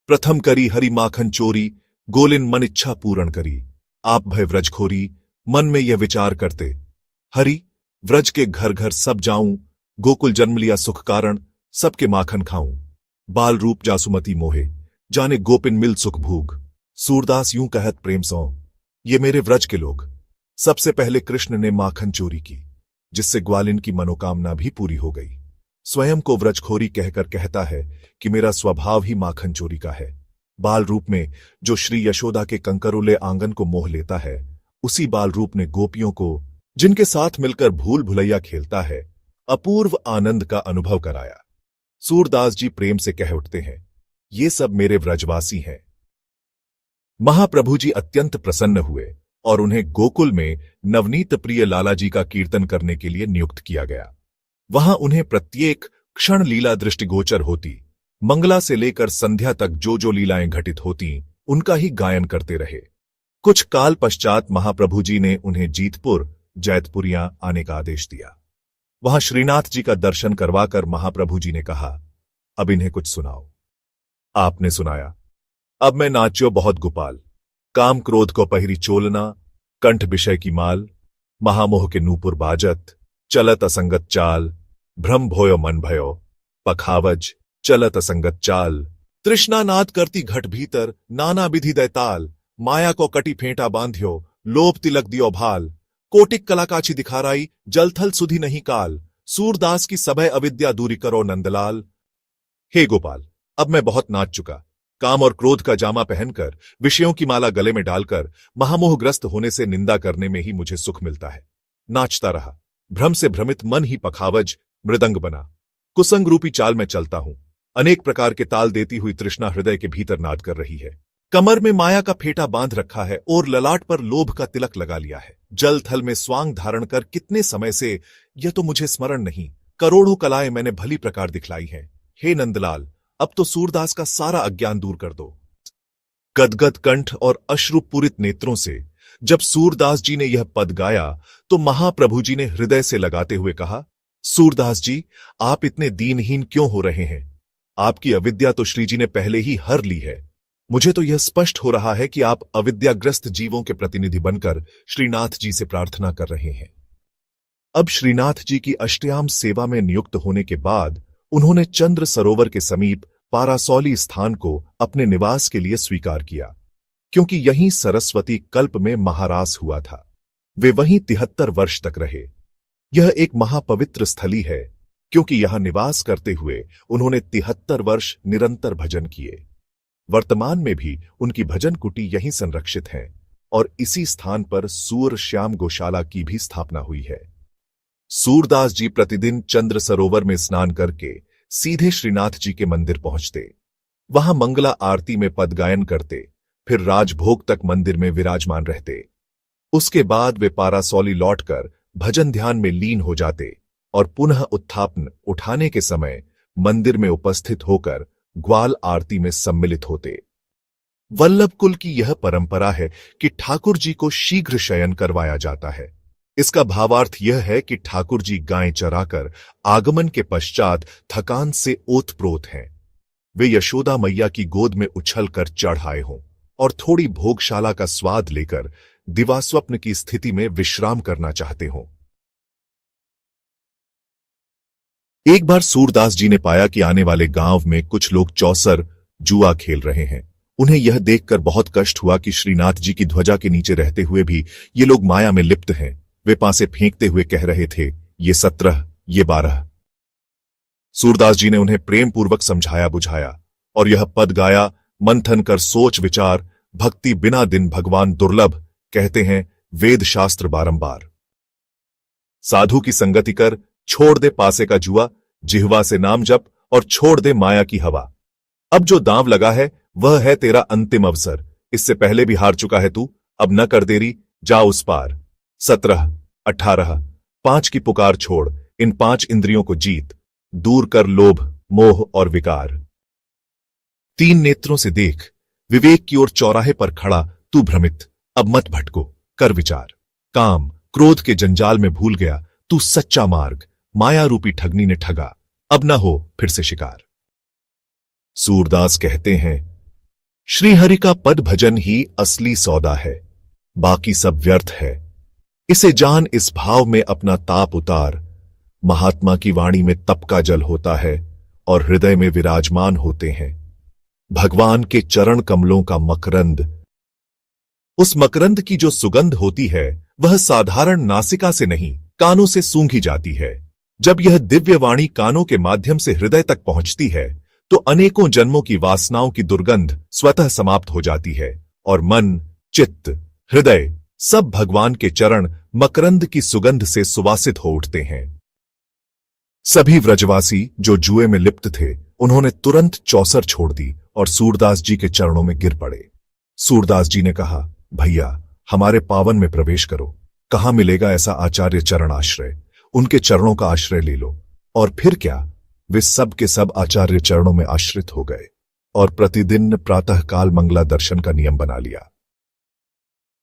प्रथम करी हरि माखन चोरी, गोलिन मन इच्छा पूर्ण करी, आप भय व्रजखोरी, मन में यह विचार करते, हरि व्रज के घर घर सब जाऊं, गोकुल जन्म लिया सुख कारण, सबके माखन खाऊं, बाल रूप जासुमती मोहे, जाने गोपिन मिल सुख भूग। सूरदास यूं कहत प्रेम सौ, ये मेरे व्रज के लोग। सबसे पहले कृष्ण ने माखन चोरी की, जिससे ग्वालिन की मनोकामना भी पूरी हो गई। स्वयं को व्रजखोरी कहकर कहता है कि मेरा स्वभाव ही माखन चोरी का है। बाल रूप में जो श्री यशोदा के कंकरोले आंगन को मोह लेता है, उसी बाल रूप ने गोपियों को, जिनके साथ मिलकर भूल भुलैया खेलता है, अपूर्व आनंद का अनुभव कराया। सूरदास जी प्रेम से कह उठते हैं, ये सब मेरे व्रजवासी हैं। महाप्रभु जी अत्यंत प्रसन्न हुए और उन्हें गोकुल में नवनीत प्रिय लाला जी का कीर्तन करने के लिए नियुक्त किया गया। वहां उन्हें प्रत्येक क्षण लीला दृष्टिगोचर होती। मंगला से लेकर संध्या तक जो जो लीलाएं घटित होती उनका ही गायन करते रहे। कुछ काल पश्चात महाप्रभु जी ने उन्हें जीतपुर जैतपुरियां आने का आदेश दिया। वहां श्रीनाथ जी का दर्शन करवाकर महाप्रभु जी ने कहा, अब इन्हें कुछ सुनाओ। आपने सुनाया, अब मैं नाच्यो बहुत गोपाल, काम क्रोध को पहिरी चोलना, कंठ विषय की माल, महामोह के नूपुर बाजत, चलत असंगत चाल, भ्रम भोयो मन भयो, पखावज चलत असंगत चाल, तृष्णा नाद करती घट भीतर, नाना विधि दैताल, माया को कटी फेंटा बांध्यो, लोभ तिलक दियो भाल, कोटिक कलाकाची दिखाराई, जलथल सुधी नहीं काल, सूरदास की सभय अविद्या दूरी करो नंदलाल। हे गोपाल, अब मैं बहुत नाच चुका। काम और क्रोध का जामा पहनकर, विषयों की माला गले में डालकर, महामोहग्रस्त होने से निंदा करने में ही मुझे सुख मिलता है। नाचता रहा, भ्रम से भ्रमित मन ही पखावज मृदंग बना। कुसंग रूपी चाल में चलता हूं, अनेक प्रकार के ताल देती हुई तृष्णा हृदय के भीतर नाद कर रही है। कमर में माया का फेटा बांध रखा है और ललाट पर लोभ का तिलक लगा लिया है। जल थल में स्वांग धारण कर कितने समय से, यह तो मुझे स्मरण नहीं, करोड़ों कलाएं मैंने भली प्रकार दिखलाई हैं। हे नंदलाल, अब तो सूरदास का सारा अज्ञान दूर कर दो। गदगद कंठ और अश्रुपूरित नेत्रों से जब सूरदास जी ने यह पद गाया तो महाप्रभु जी ने हृदय से लगाते हुए कहा, सूरदास जी, आप इतने दीनहीन क्यों हो रहे हैं? आपकी अविद्या तो श्री जी ने पहले ही हर ली है। मुझे तो यह स्पष्ट हो रहा है कि आप अविद्याग्रस्त जीवों के प्रतिनिधि बनकर श्रीनाथ जी से प्रार्थना कर रहे हैं। अब श्रीनाथ जी की अष्टयाम सेवा में नियुक्त होने के बाद उन्होंने चंद्र सरोवर के समीप पारासौली स्थान को अपने निवास के लिए स्वीकार किया, क्योंकि यहीं सरस्वती कल्प में महारास हुआ था। वे वहीं 73 वर्ष तक रहे। यह एक महापवित्र स्थली है, क्योंकि यहां निवास करते हुए उन्होंने 73 वर्ष निरंतर भजन किए। वर्तमान में भी उनकी भजन कुटी यहीं संरक्षित है और इसी स्थान पर सूर श्याम गौशाला की भी स्थापना हुई है। सूरदास जी प्रतिदिन चंद्र सरोवर में स्नान करके सीधे श्रीनाथ जी के मंदिर पहुंचते, वहां मंगला आरती में पद गायन करते, फिर राजभोग तक मंदिर में विराजमान रहते। उसके बाद वे पारासौली लौटकर भजन ध्यान में लीन हो जाते और पुनः उत्थापन उठाने के समय मंदिर में उपस्थित होकर ग्वाल आरती में सम्मिलित होते। वल्लभ कुल की यह परंपरा है कि ठाकुर जी को शीघ्र शयन करवाया जाता है। इसका भावार्थ यह है कि ठाकुर जी गायें चराकर आगमन के पश्चात थकान से ओतप्रोत हैं। वे यशोदा मैया की गोद में उछल कर चढ़ आए हों और थोड़ी भोगशाला का स्वाद लेकर दिवास्वप्न की स्थिति में विश्राम करना चाहते हों। एक बार सूरदास जी ने पाया कि आने वाले गांव में कुछ लोग चौसर जुआ खेल रहे हैं। उन्हें यह देखकर बहुत कष्ट हुआ कि श्रीनाथ जी की ध्वजा के नीचे रहते हुए भी ये लोग माया में लिप्त हैं। वे पासे फेंकते हुए कह रहे थे, ये 17, ये 12। सूरदास जी ने उन्हें प्रेम पूर्वक समझाया बुझाया और यह पद गाया, मंथन कर सोच विचार, भक्ति बिना दिन भगवान दुर्लभ, कहते हैं वेद शास्त्र बारंबार। साधु की संगति कर, छोड़ दे पासे का जुआ, जिह्वा से नाम जप और छोड़ दे माया की हवा। अब जो दांव लगा है वह है तेरा अंतिम अवसर। इससे पहले भी हार चुका है तू, अब न कर देरी, जा उस पार। 17, 18, 5 की पुकार छोड़, इन 5 इंद्रियों को जीत, दूर कर लोभ, मोह और विकार। 3 नेत्रों से देख, विवेक की ओर चौराहे पर खड़ा तू भ्रमित, अब मत भटको, कर विचार। काम क्रोध के जंजाल में भूल गया तू सच्चा मार्ग, माया रूपी ठगनी ने ठगा, अब न हो फिर से शिकार। सूरदास कहते हैं, श्रीहरि का पद भजन ही असली सौदा है, बाकी सब व्यर्थ है। इसे जान, इस भाव में अपना ताप उतार। महात्मा की वाणी में तप का जल होता है और हृदय में विराजमान होते हैं भगवान के चरण कमलों का मकरंद। उस मकरंद की जो सुगंध होती है वह साधारण नासिका से नहीं, कानों से सूंघी जाती है। जब यह दिव्य वाणी कानों के माध्यम से हृदय तक पहुंचती है तो अनेकों जन्मों की वासनाओं की दुर्गंध स्वतः समाप्त हो जाती है और मन, चित्त, हृदय सब भगवान के चरण मकरंद की सुगंध से सुवासित हो उठते हैं। सभी व्रजवासी जो जुए में लिप्त थे उन्होंने तुरंत चौसर छोड़ दी और सूरदास जी के चरणों में गिर पड़े। सूरदास जी ने कहा, भैया हमारे पावन में प्रवेश करो। कहां मिलेगा ऐसा आचार्य चरण आश्रय? उनके चरणों का आश्रय ले लो। और फिर क्या, वे सब के सब आचार्य चरणों में आश्रित हो गए और प्रतिदिन प्रातःकाल मंगला दर्शन का नियम बना लिया।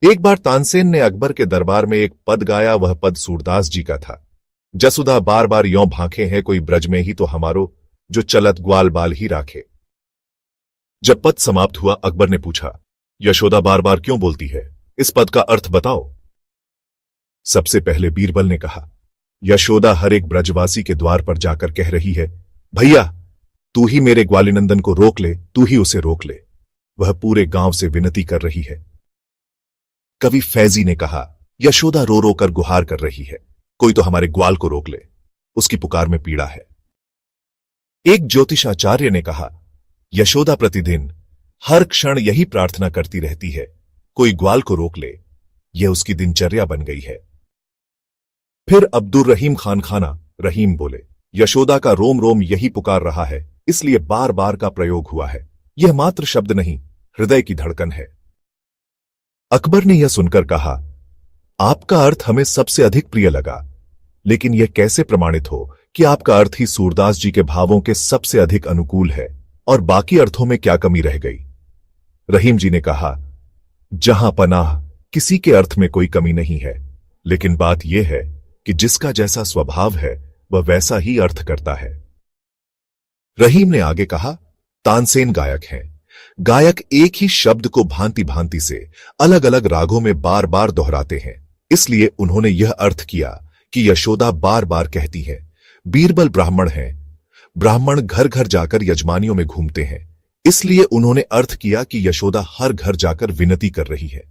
एक बार तानसेन ने अकबर के दरबार में एक पद गाया। वह पद सूरदास जी का था। जसुदा बार बार यों भांखे हैं, कोई ब्रज में ही तो हमारो, जो चलत ग्वाल बाल ही राखे। जब पद समाप्त हुआ अकबर ने पूछा, यशोदा बार बार क्यों बोलती है? इस पद का अर्थ बताओ। सबसे पहले बीरबल ने कहा, यशोदा हर एक ब्रजवासी के द्वार पर जाकर कह रही है, भैया तू ही मेरे ग्वालिनंदन को रोक ले, तू ही उसे रोक ले। वह पूरे गांव से विनती कर रही है। कवि फैजी ने कहा, यशोदा रो रो कर गुहार कर रही है, कोई तो हमारे ग्वाल को रोक ले, उसकी पुकार में पीड़ा है। एक ज्योतिषाचार्य ने कहा, यशोदा प्रतिदिन हर क्षण यही प्रार्थना करती रहती है, कोई ग्वाल को रोक ले, यह उसकी दिनचर्या बन गई है। फिर अब्दुल रहीम खान खाना रहीम बोले, यशोदा का रोम रोम यही पुकार रहा है, इसलिए बार बार का प्रयोग हुआ है। यह मात्र शब्द नहीं, हृदय की धड़कन है। अकबर ने यह सुनकर कहा, आपका अर्थ हमें सबसे अधिक प्रिय लगा, लेकिन यह कैसे प्रमाणित हो कि आपका अर्थ ही सूरदास जी के भावों के सबसे अधिक अनुकूल है और बाकी अर्थों में क्या कमी रह गई? रहीम जी ने कहा, जहां पनाह किसी के अर्थ में कोई कमी नहीं है, लेकिन बात यह है कि जिसका जैसा स्वभाव है वह वैसा ही अर्थ करता है। रहीम ने आगे कहा, तानसेन गायक हैं। गायक एक ही शब्द को भांति भांति से अलग अलग रागों में बार बार दोहराते हैं, इसलिए उन्होंने यह अर्थ किया कि यशोदा बार बार कहती है। बीरबल ब्राह्मण हैं। ब्राह्मण घर घर जाकर यजमानियों में घूमते हैं, इसलिए उन्होंने अर्थ किया कि यशोदा हर घर जाकर विनती कर रही है।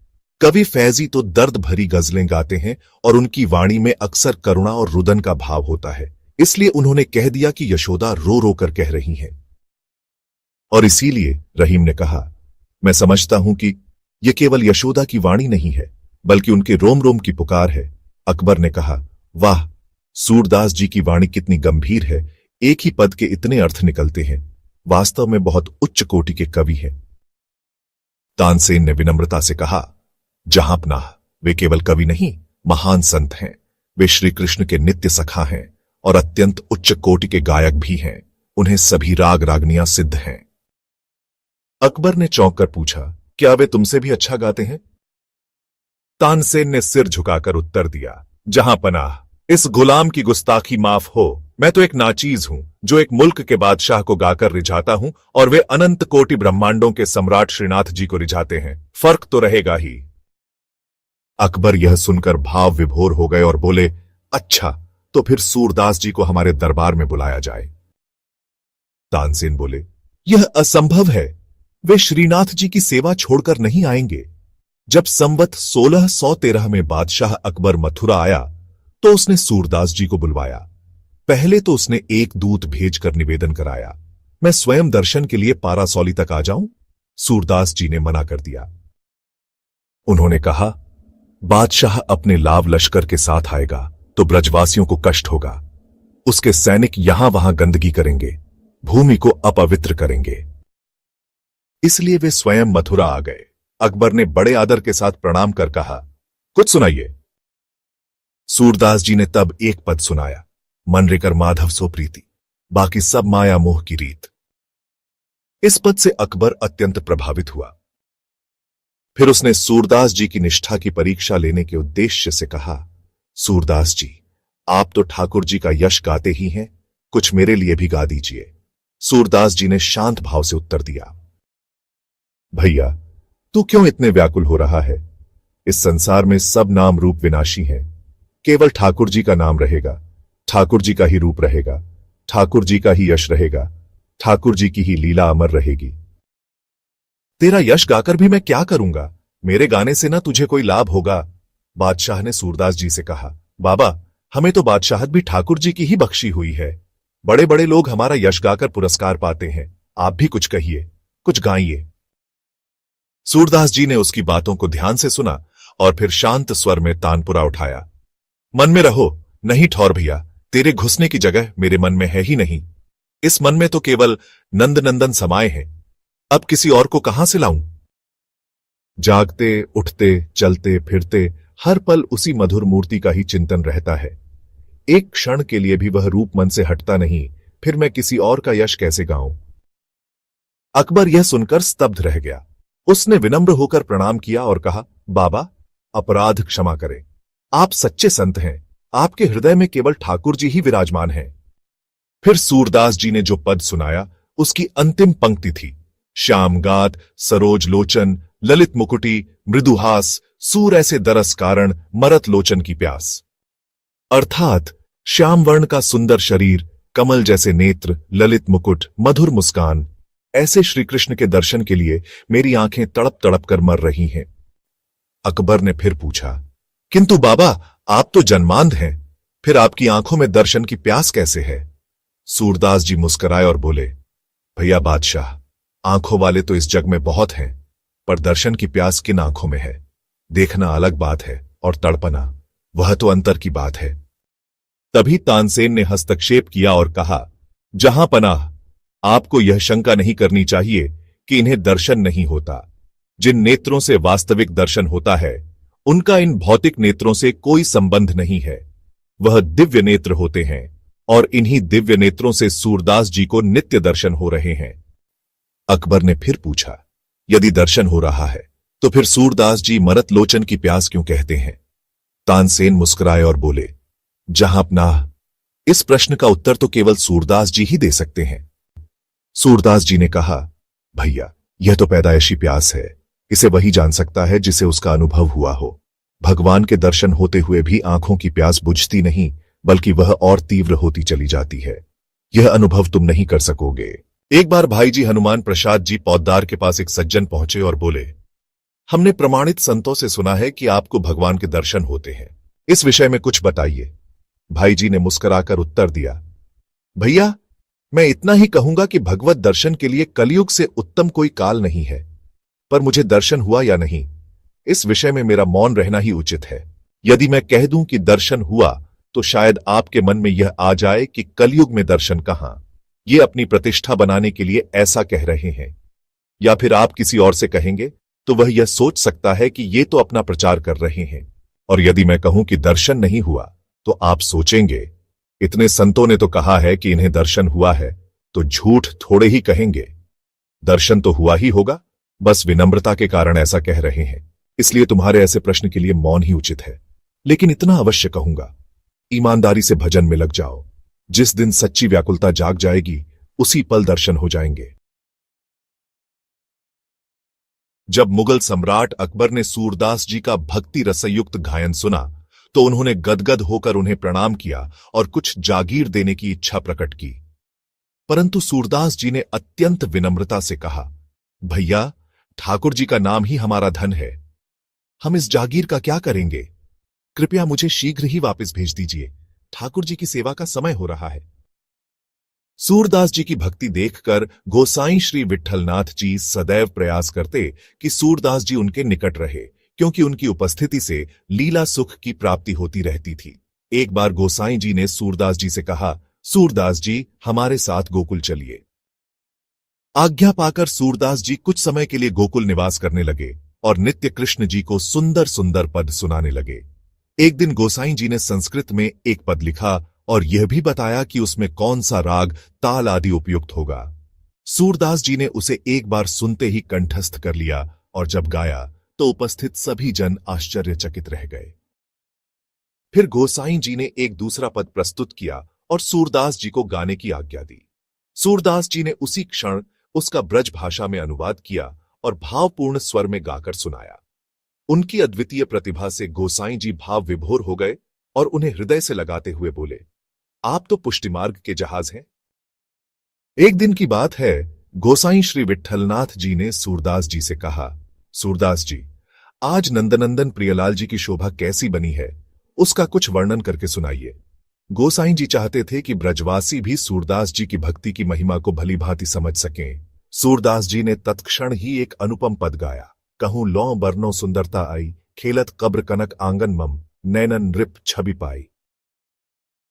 कवि फैजी तो दर्द भरी गजलें गाते हैं और उनकी वाणी में अक्सर करुणा और रुदन का भाव होता है, इसलिए उन्होंने कह दिया कि यशोदा रो रो कर कह रही हैं। और इसीलिए रहीम ने कहा, मैं समझता हूं कि यह केवल यशोदा की वाणी नहीं है, बल्कि उनके रोम रोम की पुकार है। अकबर ने कहा, वाह, सूरदास जी की वाणी कितनी गंभीर है, एक ही पद के इतने अर्थ निकलते हैं, वास्तव में बहुत उच्च कोटि के कवि हैं। तानसेन ने विनम्रता से कहा, जहांपनाह, वे केवल कवि नहीं, महान संत हैं। वे श्री कृष्ण के नित्य सखा हैं और अत्यंत उच्च कोटि के गायक भी हैं। उन्हें सभी राग रागनियां सिद्ध हैं। अकबर ने चौंक कर पूछा, क्या वे तुमसे भी अच्छा गाते हैं? तानसेन ने सिर झुकाकर उत्तर दिया, जहां पनाह, इस गुलाम की गुस्ताखी माफ हो। मैं तो एक नाचीज हूं जो एक मुल्क के बादशाह को गाकर रिझाता हूं और वे अनंत कोटि ब्रह्मांडों के सम्राट श्रीनाथ जी को रिझाते हैं। फर्क तो रहेगा ही। अकबर यह सुनकर भाव विभोर हो गए और बोले, अच्छा, तो फिर सूरदास जी को हमारे दरबार में बुलाया जाए। तानसेन बोले, यह असंभव है। वे श्रीनाथ जी की सेवा छोड़कर नहीं आएंगे। जब संवत 1613 में बादशाह अकबर मथुरा आया तो उसने सूरदास जी को बुलवाया। पहले तो उसने एक दूत भेजकर निवेदन कराया, मैं स्वयं दर्शन के लिए पारासौली तक आ जाऊं? सूरदास जी ने मना कर दिया। उन्होंने कहा, बादशाह अपने लाव लश्कर के साथ आएगा तो ब्रजवासियों को कष्ट होगा। उसके सैनिक यहां वहां गंदगी करेंगे, भूमि को अपवित्र करेंगे। इसलिए वे स्वयं मथुरा आ गए। अकबर ने बड़े आदर के साथ प्रणाम कर कहा, कुछ सुनाइए। सूरदास जी ने तब एक पद सुनाया, मन रेकर माधव सो प्रीति, बाकी सब माया मोह की रीत। इस पद से अकबर अत्यंत प्रभावित हुआ। फिर उसने सूरदास जी की निष्ठा की परीक्षा लेने के उद्देश्य से कहा, सूरदास जी, आप तो ठाकुर जी का यश गाते ही हैं, कुछ मेरे लिए भी गा दीजिए। सूरदास जी ने शांत भाव से उत्तर दिया, भैया तू क्यों इतने व्याकुल हो रहा है? इस संसार में सब नाम रूप विनाशी हैं, केवल ठाकुर जी का नाम रहेगा, ठाकुर जी का ही रूप रहेगा, ठाकुर जी का ही यश रहेगा, ठाकुर जी की ही लीला अमर रहेगी। तेरा यश गाकर भी मैं क्या करूंगा? मेरे गाने से ना तुझे कोई लाभ होगा। बादशाह ने सूरदास जी से कहा, बाबा, हमें तो बादशाहत भी ठाकुर जी की ही बख्शी हुई है। बड़े बड़े लोग हमारा यश गाकर पुरस्कार पाते हैं, आप भी कुछ कहिए, कुछ गाइए। सूरदास जी ने उसकी बातों को ध्यान से सुना और फिर शांत स्वर में तानपुरा उठाया, मन में रहो, नहीं ठौर भैया, तेरे घुसने की जगह मेरे मन में है ही नहीं। इस मन में तो केवल नंदनंदन समाये हैं। अब किसी और को कहां से लाऊं? जागते, उठते, चलते फिरते हर पल उसी मधुर मूर्ति का ही चिंतन रहता है। एक क्षण के लिए भी वह रूप मन से हटता नहीं। फिर मैं किसी और का यश कैसे गाऊं? अकबर यह सुनकर स्तब्ध रह गया। उसने विनम्र होकर प्रणाम किया और कहा, बाबा, अपराध क्षमा करें। आप सच्चे संत हैं। आपके हृदय में केवल ठाकुर जी ही विराजमान हैं। फिर सूरदास जी ने जो पद सुनाया उसकी अंतिम पंक्ति थी, श्यामगात सरोज लोचन ललित मुकुटी मृदुहास सूर ऐसे दरस कारण मरत लोचन की प्यास। अर्थात श्याम वर्ण का सुंदर शरीर, कमल जैसे नेत्र, ललित मुकुट, मधुर मुस्कान, ऐसे श्री कृष्ण के दर्शन के लिए मेरी आंखें तड़प तड़प कर मर रही हैं। अकबर ने फिर पूछा, किंतु बाबा, आप तो जन्मांध हैं, फिर आपकी आंखों में दर्शन की प्यास कैसे है? सूरदास जी मुस्कुराए और बोले, भैया बादशाह, आंखों वाले तो इस जग में बहुत हैं, पर दर्शन की प्यास किन आंखों में है? देखना अलग बात है और तड़पना, वह तो अंतर की बात है। तभी तानसेन ने हस्तक्षेप किया और कहा, जहां पनाह, आपको यह शंका नहीं करनी चाहिए कि इन्हें दर्शन नहीं होता। जिन नेत्रों से वास्तविक दर्शन होता है उनका इन भौतिक नेत्रों से कोई संबंध नहीं है। वह दिव्य नेत्र होते हैं और इन्हीं दिव्य नेत्रों से सूरदास जी को नित्य दर्शन हो रहे हैं। अकबर ने फिर पूछा, यदि दर्शन हो रहा है तो फिर सूरदास जी मरत लोचन की प्यास क्यों कहते हैं? तानसेन मुस्कुराए और बोले, जहां पनाह, इस प्रश्न का उत्तर तो केवल सूरदास जी ही दे सकते हैं। सूरदास जी ने कहा, भैया, यह तो पैदाइशी प्यास है। इसे वही जान सकता है जिसे उसका अनुभव हुआ हो। भगवान के दर्शन होते हुए भी आंखों की प्यास बुझती नहीं, बल्कि वह और तीव्र होती चली जाती है। यह अनुभव तुम नहीं कर सकोगे। एक बार भाई जी हनुमान प्रसाद जी पौद्दार के पास एक सज्जन पहुंचे और बोले, हमने प्रमाणित संतों से सुना है कि आपको भगवान के दर्शन होते हैं। इस विषय में कुछ बताइए। भाई जी ने मुस्कुराकर उत्तर दिया, भैया, मैं इतना ही कहूंगा कि भगवत दर्शन के लिए कलयुग से उत्तम कोई काल नहीं है। पर मुझे दर्शन हुआ या नहीं, इस विषय में मेरा मौन रहना ही उचित है। यदि मैं कह दूं कि दर्शन हुआ तो शायद आपके मन में यह आ जाए कि कलयुग में दर्शन कहां। ये अपनी प्रतिष्ठा बनाने के लिए ऐसा कह रहे हैं, या फिर आप किसी और से कहेंगे तो वह यह सोच सकता है कि ये तो अपना प्रचार कर रहे हैं। और यदि मैं कहूं कि दर्शन नहीं हुआ तो आप सोचेंगे, इतने संतों ने तो कहा है कि इन्हें दर्शन हुआ है, तो झूठ थोड़े ही कहेंगे। दर्शन तो हुआ ही होगा, बस विनम्रता के कारण ऐसा कह रहे हैं। इसलिए तुम्हारे ऐसे प्रश्न के लिए मौन ही उचित है। लेकिन इतना अवश्य कहूंगा, ईमानदारी से भजन में लग जाओ। जिस दिन सच्ची व्याकुलता जाग जाएगी उसी पल दर्शन हो जाएंगे। जब मुगल सम्राट अकबर ने सूरदास जी का भक्ति रसयुक्त गायन सुना तो उन्होंने गदगद होकर उन्हें प्रणाम किया और कुछ जागीर देने की इच्छा प्रकट की। परंतु सूरदास जी ने अत्यंत विनम्रता से कहा, भैया, ठाकुर जी का नाम ही हमारा धन है। हम इस जागीर का क्या करेंगे? कृपया मुझे शीघ्र ही वापस भेज दीजिए। ठाकुर जी की सेवा का समय हो रहा है। सूरदास जी की भक्ति देखकर गोसाई श्री विट्ठलनाथ जी सदैव प्रयास करते कि सूरदास जी उनके निकट रहे, क्योंकि उनकी उपस्थिति से लीला सुख की प्राप्ति होती रहती थी। एक बार गोसाई जी ने सूरदास जी से कहा, सूरदास जी, हमारे साथ गोकुल चलिए। आज्ञा पाकर सूरदास जी कुछ समय के लिए गोकुल निवास करने लगे और नित्य कृष्ण जी को सुंदर सुंदर पद सुनाने लगे। एक दिन गोसाई जी ने संस्कृत में एक पद लिखा और यह भी बताया कि उसमें कौन सा राग, ताल आदि उपयुक्त होगा। सूरदास जी ने उसे एक बार सुनते ही कंठस्थ कर लिया और जब गाया तो उपस्थित सभी जन आश्चर्यचकित रह गए। फिर गोसाई जी ने एक दूसरा पद प्रस्तुत किया और सूरदास जी को गाने की आज्ञा दी। सूरदास जी ने उसी क्षण उसका ब्रज भाषा में अनुवाद किया और भावपूर्ण स्वर में गाकर सुनाया। उनकी अद्वितीय प्रतिभा से गोसाई जी भाव विभोर हो गए और उन्हें हृदय से लगाते हुए बोले, आप तो पुष्टिमार्ग के जहाज हैं। एक दिन की बात है, गोसाई श्री विट्ठलनाथ जी ने सूरदास जी से कहा, सूरदास जी, आज नंदनंदन प्रियलाल जी की शोभा कैसी बनी है, उसका कुछ वर्णन करके सुनाइए। गोसाई जी चाहते थे कि ब्रजवासी भी सूरदास जी की भक्ति की महिमा को भली भांति समझ सकें। सूरदास जी ने तत्क्षण ही एक अनुपम पद गाया, कहूं लौ बरनो सुंदरता आई, खेलत कब्र कनक आंगन मम, नैनन नृप छवि पाई।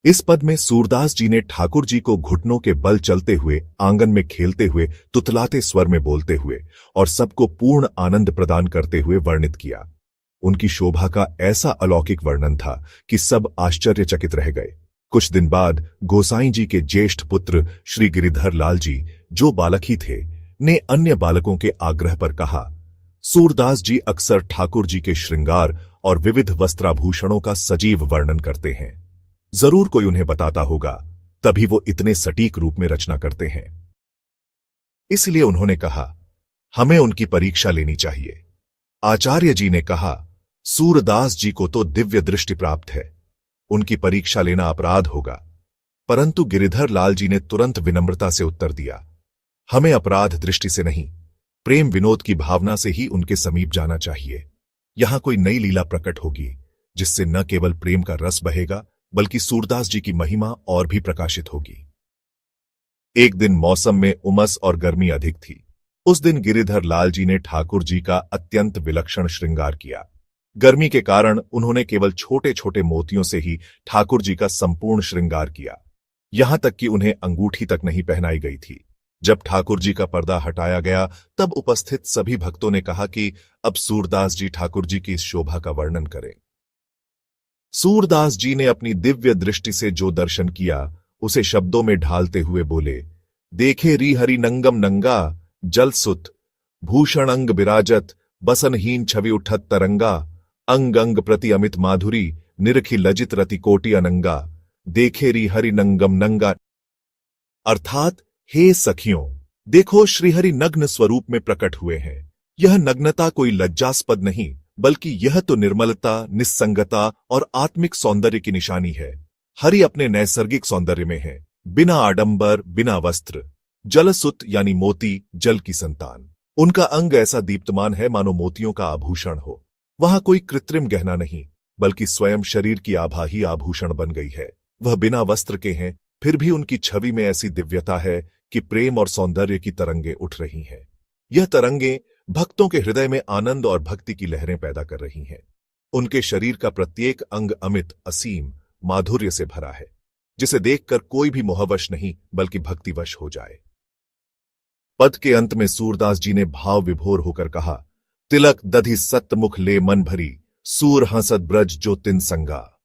इस पद में सूरदास जी ने ठाकुर जी को घुटनों के बल चलते हुए, आंगन में खेलते हुए, तुतलाते स्वर में बोलते हुए और सबको पूर्ण आनंद प्रदान करते हुए वर्णित किया। उनकी शोभा का ऐसा अलौकिक वर्णन था कि सब आश्चर्यचकित रह गए। कुछ दिन बाद गोसाई जी के ज्येष्ठ पुत्र श्री गिरिधर लाल जी, जो बालक ही थे, ने अन्य बालकों के आग्रह पर कहा, सूरदास जी अक्सर ठाकुर जी के श्रृंगार और विविध वस्त्राभूषणों का सजीव वर्णन करते हैं। जरूर कोई उन्हें बताता होगा, तभी वो इतने सटीक रूप में रचना करते हैं। इसलिए उन्होंने कहा, हमें उनकी परीक्षा लेनी चाहिए। आचार्य जी ने कहा, सूरदास जी को तो दिव्य दृष्टि प्राप्त है, उनकी परीक्षा लेना अपराध होगा। परंतु गिरिधर लाल जी ने तुरंत विनम्रता से उत्तर दिया, हमें अपराध दृष्टि से नहीं, प्रेम विनोद की भावना से ही उनके समीप जाना चाहिए। यहां कोई नई लीला प्रकट होगी जिससे न केवल प्रेम का रस बहेगा, बल्कि सूरदास जी की महिमा और भी प्रकाशित होगी। एक दिन मौसम में उमस और गर्मी अधिक थी। उस दिन गिरिधर लाल जी ने ठाकुर जी का अत्यंत विलक्षण श्रृंगार किया। गर्मी के कारण उन्होंने केवल छोटे छोटे मोतियों से ही ठाकुर जी का संपूर्ण श्रृंगार किया, यहां तक कि उन्हें अंगूठी तक नहीं पहनाई गई थी। जब ठाकुर जी का पर्दा हटाया गया, तब उपस्थित सभी भक्तों ने कहा कि अब सूरदास जी ठाकुर जी की इस शोभा का वर्णन करें। सूरदास जी ने अपनी दिव्य दृष्टि से जो दर्शन किया, उसे शब्दों में ढालते हुए बोले, देखे री हरि नंगम नंगा, जल सुत भूषण अंग बिराजत, बसनहीन छवि उठत तरंगा, अंग अंग प्रति अमित माधुरी, निरखी लजित रति कोटि अनंगा, देखे री हरि नंगम नंगा। अर्थात, हे सखियों, देखो श्रीहरि नग्न स्वरूप में प्रकट हुए हैं। यह नग्नता कोई लज्जास्पद नहीं, बल्कि यह तो निर्मलता, निस्संगता और आत्मिक सौंदर्य की निशानी है। हरि अपने नैसर्गिक सौंदर्य में है, बिना आडंबर, बिना वस्त्र। जलसुत यानी मोती, जल की संतान। उनका अंग ऐसा दीप्तमान है मानो मोतियों का आभूषण हो। वहां कोई कृत्रिम गहना नहीं, बल्कि स्वयं शरीर की आभा ही आभूषण बन गई है। वह बिना वस्त्र के हैं, फिर भी उनकी छवि में ऐसी दिव्यता है कि प्रेम और सौंदर्य की तरंगें उठ रही हैं। यह तरंगें भक्तों के हृदय में आनंद और भक्ति की लहरें पैदा कर रही हैं। उनके शरीर का प्रत्येक अंग अमित, असीम माधुर्य से भरा है, जिसे देखकर कोई भी मोहवश नहीं, बल्कि भक्तिवश हो जाए। पद के अंत में सूरदास जी ने भाव विभोर होकर कहा, तिलक दधि सत्त मुख ले मन भरी, सूर हंसत ब्रज जो तिन संगा।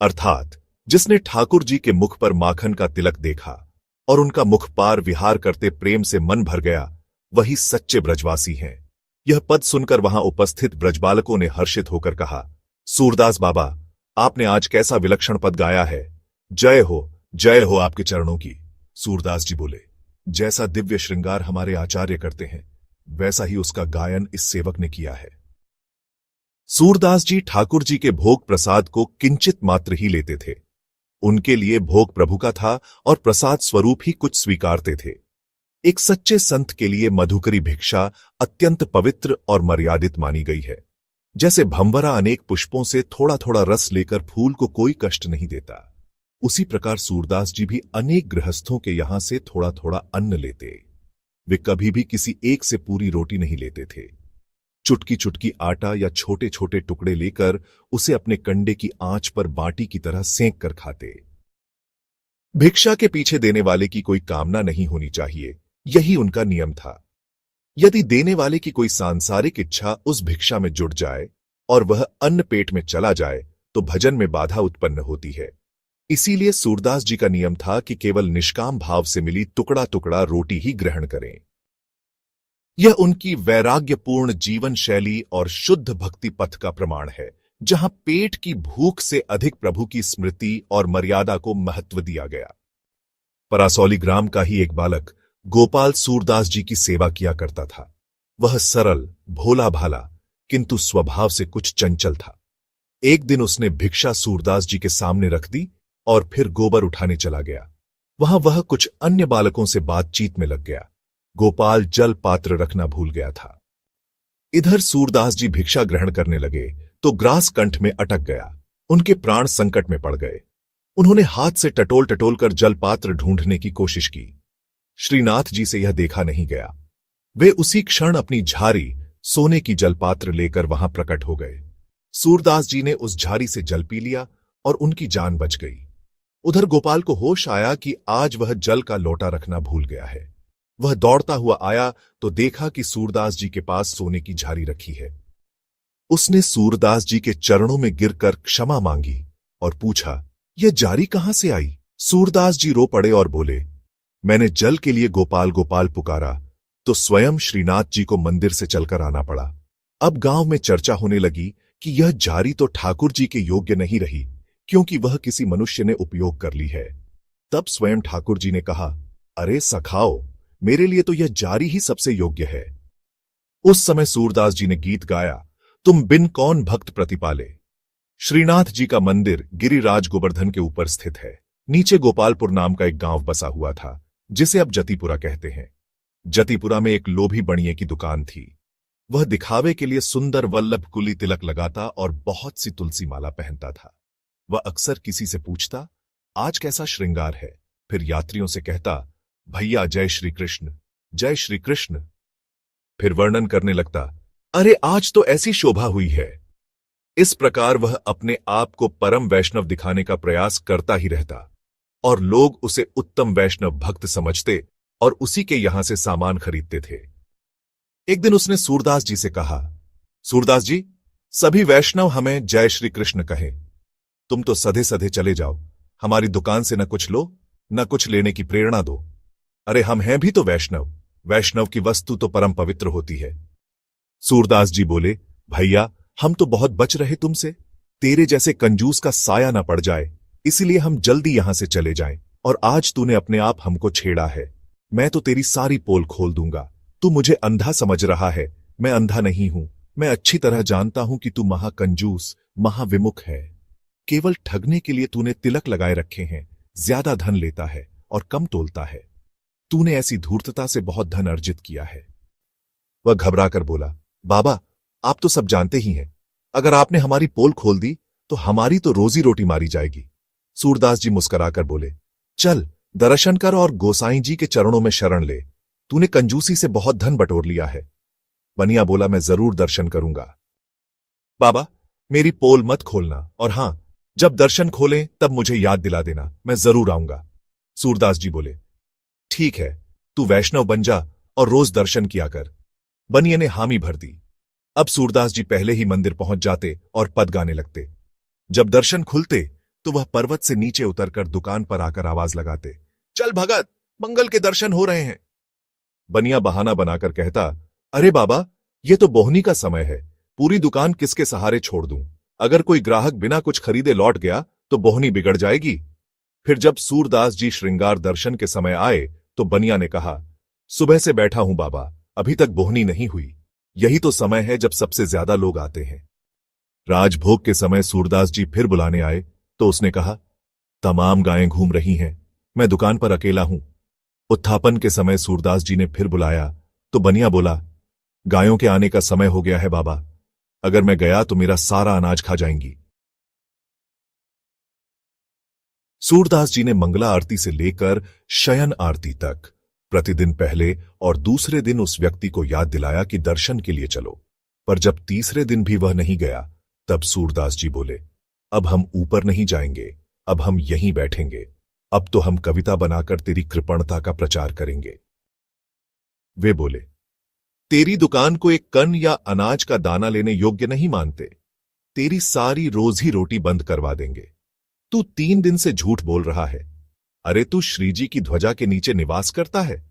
अर्थात, जिसने ठाकुर जी के मुख पर माखन का तिलक देखा और उनका मुख पार विहार करते प्रेम से मन भर गया, वही सच्चे ब्रजवासी हैं। यह पद सुनकर वहां उपस्थित ब्रजबालकों ने हर्षित होकर कहा, सूरदास बाबा, आपने आज कैसा विलक्षण पद गाया है। जय हो आपके चरणों की। सूरदास जी बोले, जैसा दिव्य श्रृंगार हमारे आचार्य करते हैं, वैसा ही उसका गायन इस सेवक ने किया है। सूरदास जी ठाकुर जी के भोग प्रसाद को किंचित मात्र ही लेते थे। उनके लिए भोग प्रभु का था और प्रसाद स्वरूप ही कुछ स्वीकारते थे। एक सच्चे संत के लिए मधुकरी भिक्षा अत्यंत पवित्र और मर्यादित मानी गई है। जैसे भंवरा अनेक पुष्पों से थोड़ा थोड़ा रस लेकर फूल को कोई कष्ट नहीं देता, उसी प्रकार सूरदास जी भी अनेक गृहस्थों के यहां से थोड़ा थोड़ा अन्न लेते। वे कभी भी किसी एक से पूरी रोटी नहीं लेते थे। चुटकी चुटकी आटा या छोटे छोटे टुकड़े लेकर उसे अपने कंडे की आंच पर बाटी की तरह सेंक कर खाते। भिक्षा के पीछे देने वाले की कोई कामना नहीं होनी चाहिए, यही उनका नियम था। यदि देने वाले की कोई सांसारिक इच्छा उस भिक्षा में जुड़ जाए और वह अन्न पेट में चला जाए, तो भजन में बाधा उत्पन्न होती है। इसीलिए सूरदास जी का नियम था कि केवल निष्काम भाव से मिली टुकड़ा टुकड़ा रोटी ही ग्रहण करें। यह उनकी वैराग्यपूर्ण जीवन शैली और शुद्ध भक्ति पथ का प्रमाण है, जहां पेट की भूख से अधिक प्रभु की स्मृति और मर्यादा को महत्व दिया गया। परासौली ग्राम का ही एक बालक गोपाल सूरदास जी की सेवा किया करता था। वह सरल, भोला भाला, किंतु स्वभाव से कुछ चंचल था। एक दिन उसने भिक्षा सूरदास जी के सामने रख दी और फिर गोबर उठाने चला गया। वहां वह कुछ अन्य बालकों से बातचीत में लग गया। गोपाल जल पात्र रखना भूल गया था। इधर सूरदास जी भिक्षा ग्रहण करने लगे तो ग्रास कंठ में अटक गया। उनके प्राण संकट में पड़ गए। उन्होंने हाथ से टटोल टटोल कर जल पात्र ढूंढने की कोशिश की। श्रीनाथ जी से यह देखा नहीं गया। वे उसी क्षण अपनी झारी, सोने की जलपात्र लेकर वहां प्रकट हो गए। सूरदास जी ने उस झारी से जल पी लिया और उनकी जान बच गई। उधर गोपाल को होश आया कि आज वह जल का लोटा रखना भूल गया है। वह दौड़ता हुआ आया तो देखा कि सूरदास जी के पास सोने की झारी रखी है। उसने सूरदास जी के चरणों में गिरकर क्षमा मांगी और पूछा, यह जारी कहां से आई? सूरदास जी रो पड़े और बोले, मैंने जल के लिए गोपाल गोपाल पुकारा तो स्वयं श्रीनाथ जी को मंदिर से चलकर आना पड़ा। अब गांव में चर्चा होने लगी कि यह जारी तो ठाकुर जी के योग्य नहीं रही, क्योंकि वह किसी मनुष्य ने उपयोग कर ली है। तब स्वयं ठाकुर जी ने कहा, अरे सखाओ, मेरे लिए तो यह जारी ही सबसे योग्य है। उस समय सूरदास जी ने गीत गाया, तुम बिन कौन भक्त प्रतिपाले। श्रीनाथ जी का मंदिर गिरिराज गोवर्धन के ऊपर स्थित है। नीचे गोपालपुर नाम का एक गांव बसा हुआ था, जिसे अब जतीपुरा कहते हैं। जतीपुरा में एक लोभी बणिये की दुकान थी। वह दिखावे के लिए सुंदर वल्लभ कुली तिलक लगाता और बहुत सी तुलसी माला पहनता था। वह अक्सर किसी से पूछता, आज कैसा श्रृंगार है? फिर यात्रियों से कहता, भैया जय श्री कृष्ण, जय श्री कृष्ण। फिर वर्णन करने लगता, अरे आज तो ऐसी शोभा हुई है। इस प्रकार वह अपने आप को परम वैष्णव दिखाने का प्रयास करता ही रहता और लोग उसे उत्तम वैष्णव भक्त समझते और उसी के यहां से सामान खरीदते थे। एक दिन उसने सूरदास जी से कहा, सूरदास जी, सभी वैष्णव हमें जय श्री कृष्ण कहें, तुम तो सधे सधे चले जाओ, हमारी दुकान से न कुछ लो न कुछ लेने की प्रेरणा दो। अरे हम हैं भी तो वैष्णव, वैष्णव की वस्तु तो परम पवित्र होती है। सूरदास जी बोले, भैया हम तो बहुत बच रहे तुमसे, तेरे जैसे कंजूस का साया न पड़ जाए, इसलिए हम जल्दी यहां से चले जाएं, और आज तूने अपने आप हमको छेड़ा है। मैं तो तेरी सारी पोल खोल दूंगा। तू मुझे अंधा समझ रहा है, मैं अंधा नहीं हूं। मैं अच्छी तरह जानता हूं कि तू महाकंजूस महाविमुख है। केवल ठगने के लिए तूने तिलक लगाए रखे हैं, ज्यादा धन लेता है और कम तोलता है। तूने ऐसी धूर्तता से बहुत धन अर्जित किया है। वह घबराकर बोला, बाबा आप तो सब जानते ही हैं, अगर आपने हमारी पोल खोल दी तो हमारी तो रोजी रोटी मारी जाएगी। सूरदास जी मुस्कुराकर बोले, चल दर्शन कर और गोसाई जी के चरणों में शरण ले, तूने कंजूसी से बहुत धन बटोर लिया है। बनिया बोला, मैं जरूर दर्शन करूंगा। बाबा मेरी पोल मत खोलना, और हां जब दर्शन खोलें तब मुझे याद दिला देना, मैं जरूर आऊंगा। सूरदास जी बोले, ठीक है, तू वैष्णव बन जा और रोज दर्शन किया कर। बनिए ने हामी भर दी। अब सूरदास जी पहले ही मंदिर पहुंच जाते और पद गाने लगते। जब दर्शन खुलते तो वह पर्वत से नीचे उतरकर दुकान पर आकर आवाज लगाते, चल भगत, मंगल के दर्शन हो रहे हैं। बनिया बहाना बनाकर कहता, अरे बाबा ये तो बोहनी का समय है, पूरी दुकान किसके सहारे छोड़ दूं? अगर कोई ग्राहक बिना कुछ खरीदे लौट गया तो बोहनी बिगड़ जाएगी। फिर जब सूरदास जी श्रृंगार दर्शन के समय आए तो बनिया ने कहा, सुबह से बैठा हूं बाबा, अभी तक बोहनी नहीं हुई। यही तो समय है जब सबसे ज्यादा लोग आते हैं। राजभोग के समय सूरदास जी फिर बुलाने आए तो उसने कहा, तमाम गायें घूम रही हैं, मैं दुकान पर अकेला हूं। उत्थापन के समय सूरदास जी ने फिर बुलाया तो बनिया बोला, गायों के आने का समय हो गया है बाबा, अगर मैं गया तो मेरा सारा अनाज खा जाएंगी। सूरदास जी ने मंगला आरती से लेकर शयन आरती तक प्रतिदिन पहले और दूसरे दिन उस व्यक्ति को याद दिलाया कि दर्शन के लिए चलो, पर जब तीसरे दिन भी वह नहीं गया तब सूरदास जी बोले, अब हम ऊपर नहीं जाएंगे, अब हम यहीं बैठेंगे, अब तो हम कविता बनाकर तेरी कृपणता का प्रचार करेंगे। वे बोले, तेरी दुकान को एक कण या अनाज का दाना लेने योग्य नहीं मानते, तेरी सारी रोजी रोटी बंद करवा देंगे। तू 3 दिन से झूठ बोल रहा है। अरे तू श्रीजी की ध्वजा के नीचे निवास करता है,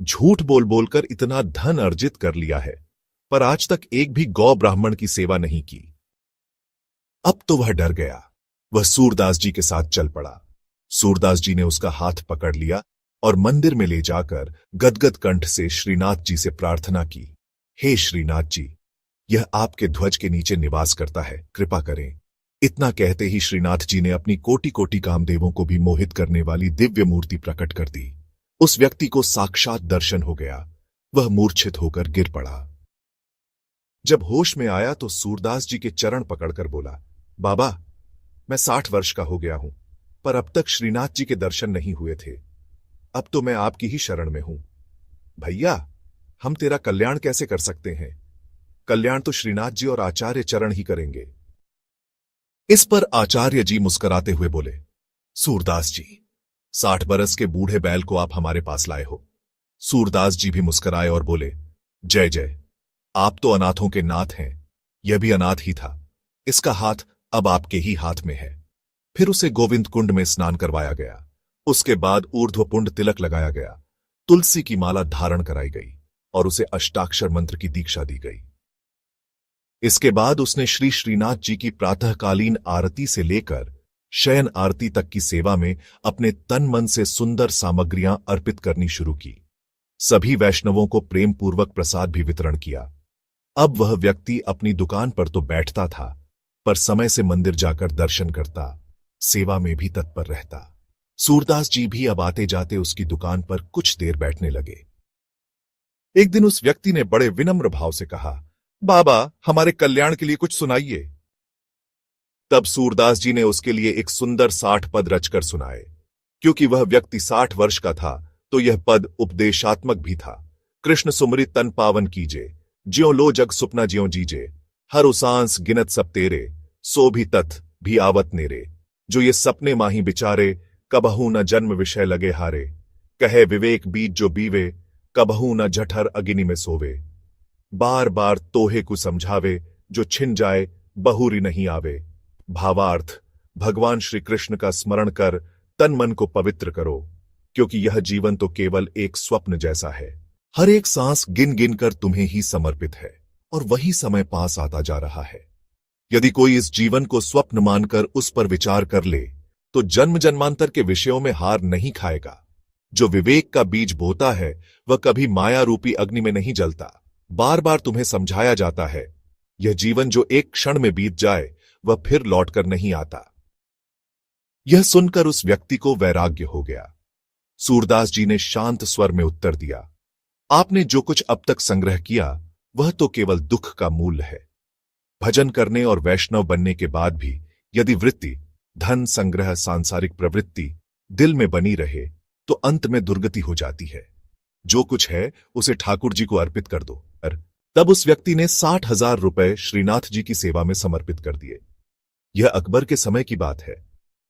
झूठ बोल बोलकर इतना धन अर्जित कर लिया है, पर आज तक एक भी गौ ब्राह्मण की सेवा नहीं की। अब तो वह डर गया, वह सूरदास जी के साथ चल पड़ा। सूरदास जी ने उसका हाथ पकड़ लिया और मंदिर में ले जाकर गदगद कंठ से श्रीनाथ जी से प्रार्थना की, हे श्रीनाथ जी, यह आपके ध्वज के नीचे निवास करता है, कृपा करें। इतना कहते ही श्रीनाथ जी ने अपनी कोटि कोटि कामदेवों को भी मोहित करने वाली दिव्य मूर्ति प्रकट कर दी। उस व्यक्ति को साक्षात दर्शन हो गया, वह मूर्छित होकर गिर पड़ा। जब होश में आया तो सूरदास जी के चरण पकड़कर बोला, बाबा मैं 60 वर्ष का हो गया हूं, पर अब तक श्रीनाथ जी के दर्शन नहीं हुए थे। अब तो मैं आपकी ही शरण में हूं। भैया हम तेरा कल्याण कैसे कर सकते हैं? कल्याण तो श्रीनाथ जी और आचार्य चरण ही करेंगे। इस पर आचार्य जी मुस्कुराते हुए बोले, सूरदास जी, 60 बरस के बूढ़े बैल को आप हमारे पास लाए हो। सूरदास जी भी मुस्कुराए और बोले, जय जय, आप तो अनाथों के नाथ हैं। यह भी अनाथ ही था। इसका हाथ अब आपके ही हाथ में है। फिर उसे गोविंद कुंड में स्नान करवाया गया। उसके बाद ऊर्ध्वपुंड तिलक लगाया गया, तुलसी की माला धारण कराई गई और उसे अष्टाक्षर मंत्र की दीक्षा दी गई। इसके बाद उसने श्री श्रीनाथ जी की प्रातःकालीन आरती से लेकर शयन आरती तक की सेवा में अपने तन मन से सुंदर सामग्रियां अर्पित करनी शुरू की। सभी वैष्णवों को प्रेम पूर्वक प्रसाद भी वितरण किया। अब वह व्यक्ति अपनी दुकान पर तो बैठता था, पर समय से मंदिर जाकर दर्शन करता, सेवा में भी तत्पर रहता। सूरदास जी भी अब आते जाते उसकी दुकान पर कुछ देर बैठने लगे। एक दिन उस व्यक्ति ने बड़े विनम्र भाव से कहा, बाबा, हमारे कल्याण के लिए कुछ सुनाइए। तब सूरदास जी ने उसके लिए एक सुंदर 60 पद रचकर सुनाए। क्योंकि वह व्यक्ति 60 वर्ष का था, तो यह पद उपदेशात्मक भी था। कृष्ण सुमरि तन पावन कीजे, ज्यों लो जग सुपना ज्यों जीजे, हर उसांस गिनत सब तेरे, सो भी तथ भी आवत नेरे, जो ये सपने माही बिचारे, कबहू न जन्म विषय लगे हारे, कहे विवेक बीज जो बीवे, कबहू न जठर अग्नि में सोवे, बार बार तोहे को समझावे, जो छिन जाए बहुरी नहीं आवे। भावार्थ, भगवान श्री कृष्ण का स्मरण कर तन मन को पवित्र करो, क्योंकि यह जीवन तो केवल एक स्वप्न जैसा है। हर एक सांस गिन गिन कर तुम्हें ही समर्पित है और वही समय पास आता जा रहा है। यदि कोई इस जीवन को स्वप्न मानकर उस पर विचार कर ले, तो जन्म जन्मांतर के विषयों में हार नहीं खाएगा। जो विवेक का बीज बोता है, वह कभी माया रूपी अग्नि में नहीं जलता। बार बार तुम्हें समझाया जाता है, यह जीवन जो एक क्षण में बीत जाए, वह फिर लौटकर नहीं आता। यह सुनकर उस व्यक्ति को वैराग्य हो गया। सूरदास जी ने शांत स्वर में उत्तर दिया, आपने जो कुछ अब तक संग्रह किया, वह तो केवल दुख का मूल है। भजन करने और वैष्णव बनने के बाद भी यदि वृत्ति, धन संग्रह, सांसारिक प्रवृत्ति दिल में बनी रहे, तो अंत में दुर्गति हो जाती है। जो कुछ है उसे ठाकुर जी को अर्पित कर दो। तब उस व्यक्ति ने 60,000 रुपए श्रीनाथ जी की सेवा में समर्पित कर दिए। यह अकबर के समय की बात है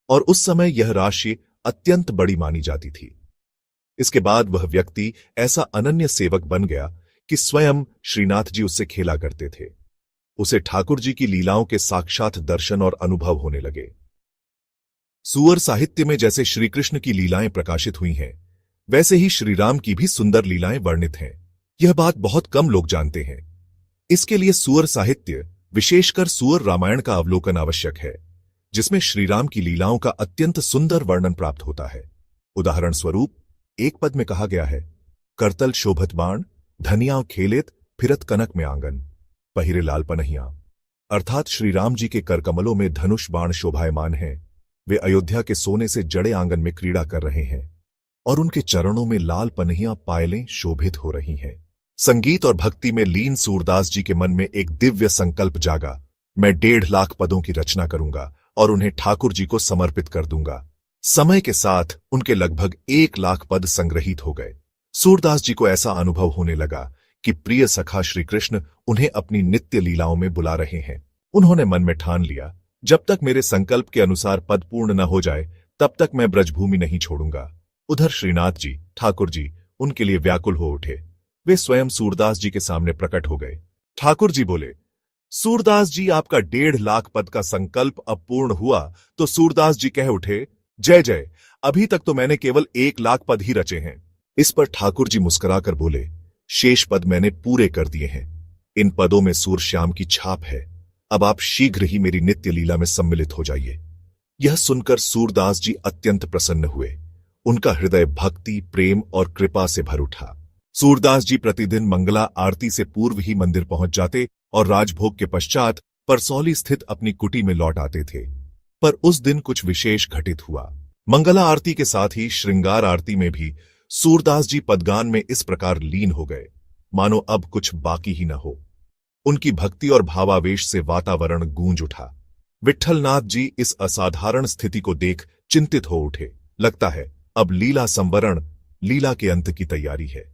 और उस समय यह राशि अत्यंत बड़ी मानी जाती थी। इसके बाद वह व्यक्ति ऐसा अनन्य सेवक बन गया कि स्वयं श्रीनाथ जी उससे खेला करते थे। उसे ठाकुर जी की लीलाओं के साक्षात दर्शन और अनुभव होने लगे। सुअर साहित्य में जैसे श्री कृष्ण की लीलाएं प्रकाशित हुई हैं, वैसे ही श्री राम की भी सुंदर लीलाएं वर्णित हैं। यह बात बहुत कम लोग जानते हैं। इसके लिए सुअर साहित्य, विशेषकर सुअर रामायण का अवलोकन आवश्यक है, जिसमें श्री राम की लीलाओं का अत्यंत सुंदर वर्णन प्राप्त होता है। उदाहरण स्वरूप एक पद में कहा गया है, करतल शोभत बाण, धनिया खेलेत फिरत कनक में आंगन, पहिरे लाल पनहिया। अर्थात श्री राम जी के करकमलों में धनुष बाण शोभायमान हैं। वे अयोध्या के सोने से जड़े आंगन में क्रीड़ा कर रहे हैं और उनके चरणों में लाल पनहिया पायलें शोभित हो रही हैं। संगीत और भक्ति में लीन सूरदास जी के मन में एक दिव्य संकल्प जागा, मैं 1.5 लाख पदों की रचना करूंगा और उन्हें ठाकुर जी को समर्पित कर दूंगा। समय के साथ उनके लगभग 1 लाख पद संग्रहित हो गए। सूरदास जी को ऐसा अनुभव होने लगा कि प्रिय सखा श्री कृष्ण उन्हें अपनी नित्य लीलाओं में बुला रहे हैं। उन्होंने मन में ठान लिया, जब तक मेरे संकल्प के अनुसार पद पूर्ण न हो जाए, तब तक मैं ब्रजभूमि नहीं छोड़ूंगा। उधर श्रीनाथ जी, ठाकुर जी उनके लिए व्याकुल हो उठे। वे स्वयं सूरदास जी के सामने प्रकट हो गए। ठाकुर जी बोले, सूरदास जी, आपका 1.5 लाख पद का संकल्प अब पूर्ण हुआ। तो सूरदास जी कह उठे, जय जय, अभी तक तो मैंने केवल 1 लाख पद ही रचे हैं। इस पर ठाकुर जी मुस्कुराकर बोले, शेष पद मैंने पूरे कर दिए हैं। इन पदों में सूरश्याम की छाप है। अब आप शीघ्र ही मेरी नित्य लीला में सम्मिलित हो जाइए। यह सुनकर सूरदास जी अत्यंत प्रसन्न हुए। उनका हृदय भक्ति, प्रेम और कृपा से भर उठा। सूरदास जी प्रतिदिन मंगला आरती से पूर्व ही मंदिर पहुंच जाते और राजभोग के पश्चात परसौली स्थित अपनी कुटी में लौट आते थे। पर उस दिन कुछ विशेष घटित हुआ। मंगला आरती के साथ ही श्रृंगार आरती में भी सूरदास जी पदगान में इस प्रकार लीन हो गए, मानो अब कुछ बाकी ही न हो। उनकी भक्ति और भावावेश से वातावरण गूंज उठा। विट्ठलनाथ जी इस असाधारण स्थिति को देख चिंतित हो उठे। लगता है अब लीला संवरण, लीला के अंत की तैयारी है।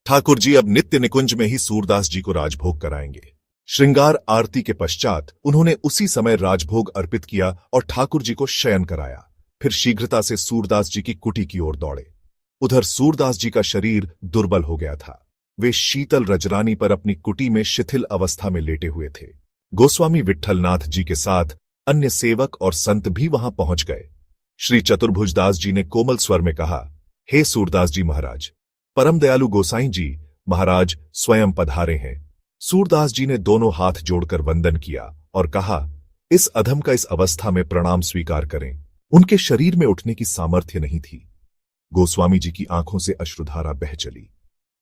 ठाकुर जी अब नित्य निकुंज में ही सूरदास जी को राजभोग कराएंगे। श्रृंगार आरती के पश्चात उन्होंने उसी समय राजभोग अर्पित किया और ठाकुर जी को शयन कराया। फिर शीघ्रता से सूरदास जी की कुटी की ओर दौड़े। उधर सूरदास जी का शरीर दुर्बल हो गया था। वे शीतल रजरानी पर अपनी कुटी में शिथिल अवस्था में लेटे हुए थे। गोस्वामी विट्ठलनाथ जी के साथ अन्य सेवक और संत भी वहां पहुंच गए। श्री चतुर्भुजदास जी ने कोमल स्वर में कहा, हे सूरदास जी महाराज, परम दयालु गोसाई जी महाराज स्वयं पधारे हैं। सूरदास जी ने दोनों हाथ जोड़कर वंदन किया और कहा, इस अधम का इस अवस्था में प्रणाम स्वीकार करें। उनके शरीर में उठने की सामर्थ्य नहीं थी। गोस्वामी जी की आंखों से अश्रुधारा बह चली।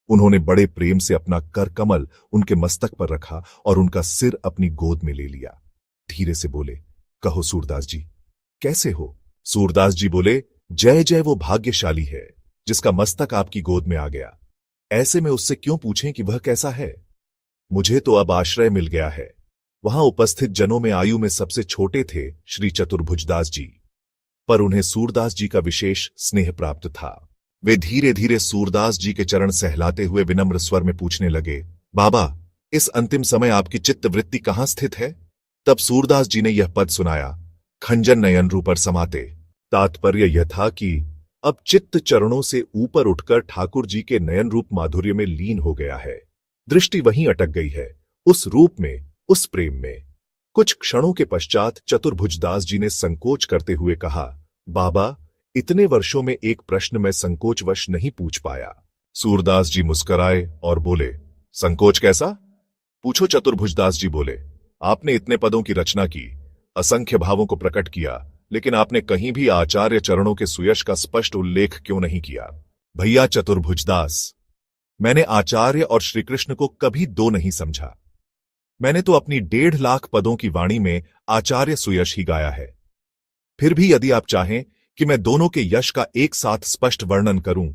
उन्होंने बड़े प्रेम से अपना कर कमल उनके मस्तक पर रखा और उनका सिर अपनी गोद में ले लिया। धीरे से बोले, कहो सूरदास जी, कैसे हो? सूरदास जी बोले, जय जय वो भाग्यशाली है जिसका मस्तक आपकी गोद में आ गया। ऐसे में उससे क्यों पूछें कि वह कैसा है? मुझे तो अब आश्रय मिल गया है। वहां उपस्थित जनों में आयु में सबसे छोटे थे श्री चतुर्भुजदास जी, पर उन्हें सूरदास जी का विशेष स्नेह प्राप्त था। वे धीरे धीरे सूरदास जी के चरण सहलाते हुए विनम्र स्वर में पूछने लगे, बाबा, इस अंतिम समय आपकी चित्तवृत्ति कहां स्थित है? तब सूरदास जी ने यह पद सुनाया, खंजन नयन रूपर समाते। तात्पर्य यह था कि अब चित्त चरणों से ऊपर उठकर ठाकुर जी के नयन रूप माधुर्य में लीन हो गया है। दृष्टि वहीं अटक गई है, उस रूप में, उस प्रेम में। कुछ क्षणों के पश्चात चतुर्भुजदास जी ने संकोच करते हुए कहा, बाबा, इतने वर्षों में एक प्रश्न मैं संकोचवश नहीं पूछ पाया। सूरदास जी मुस्कुराए और बोले, संकोच कैसा? पूछो। चतुर्भुजदास जी बोले, आपने इतने पदों की रचना की, असंख्य भावों को प्रकट किया, लेकिन आपने कहीं भी आचार्य चरणों के सुयश का स्पष्ट उल्लेख क्यों नहीं किया? भैया चतुर्भुजदास, मैंने आचार्य और श्रीकृष्ण को कभी दो नहीं समझा। मैंने तो अपनी 1.5 लाख पदों की वाणी में आचार्य सुयश ही गाया है। फिर भी यदि आप चाहें कि मैं दोनों के यश का एक साथ स्पष्ट वर्णन करूं,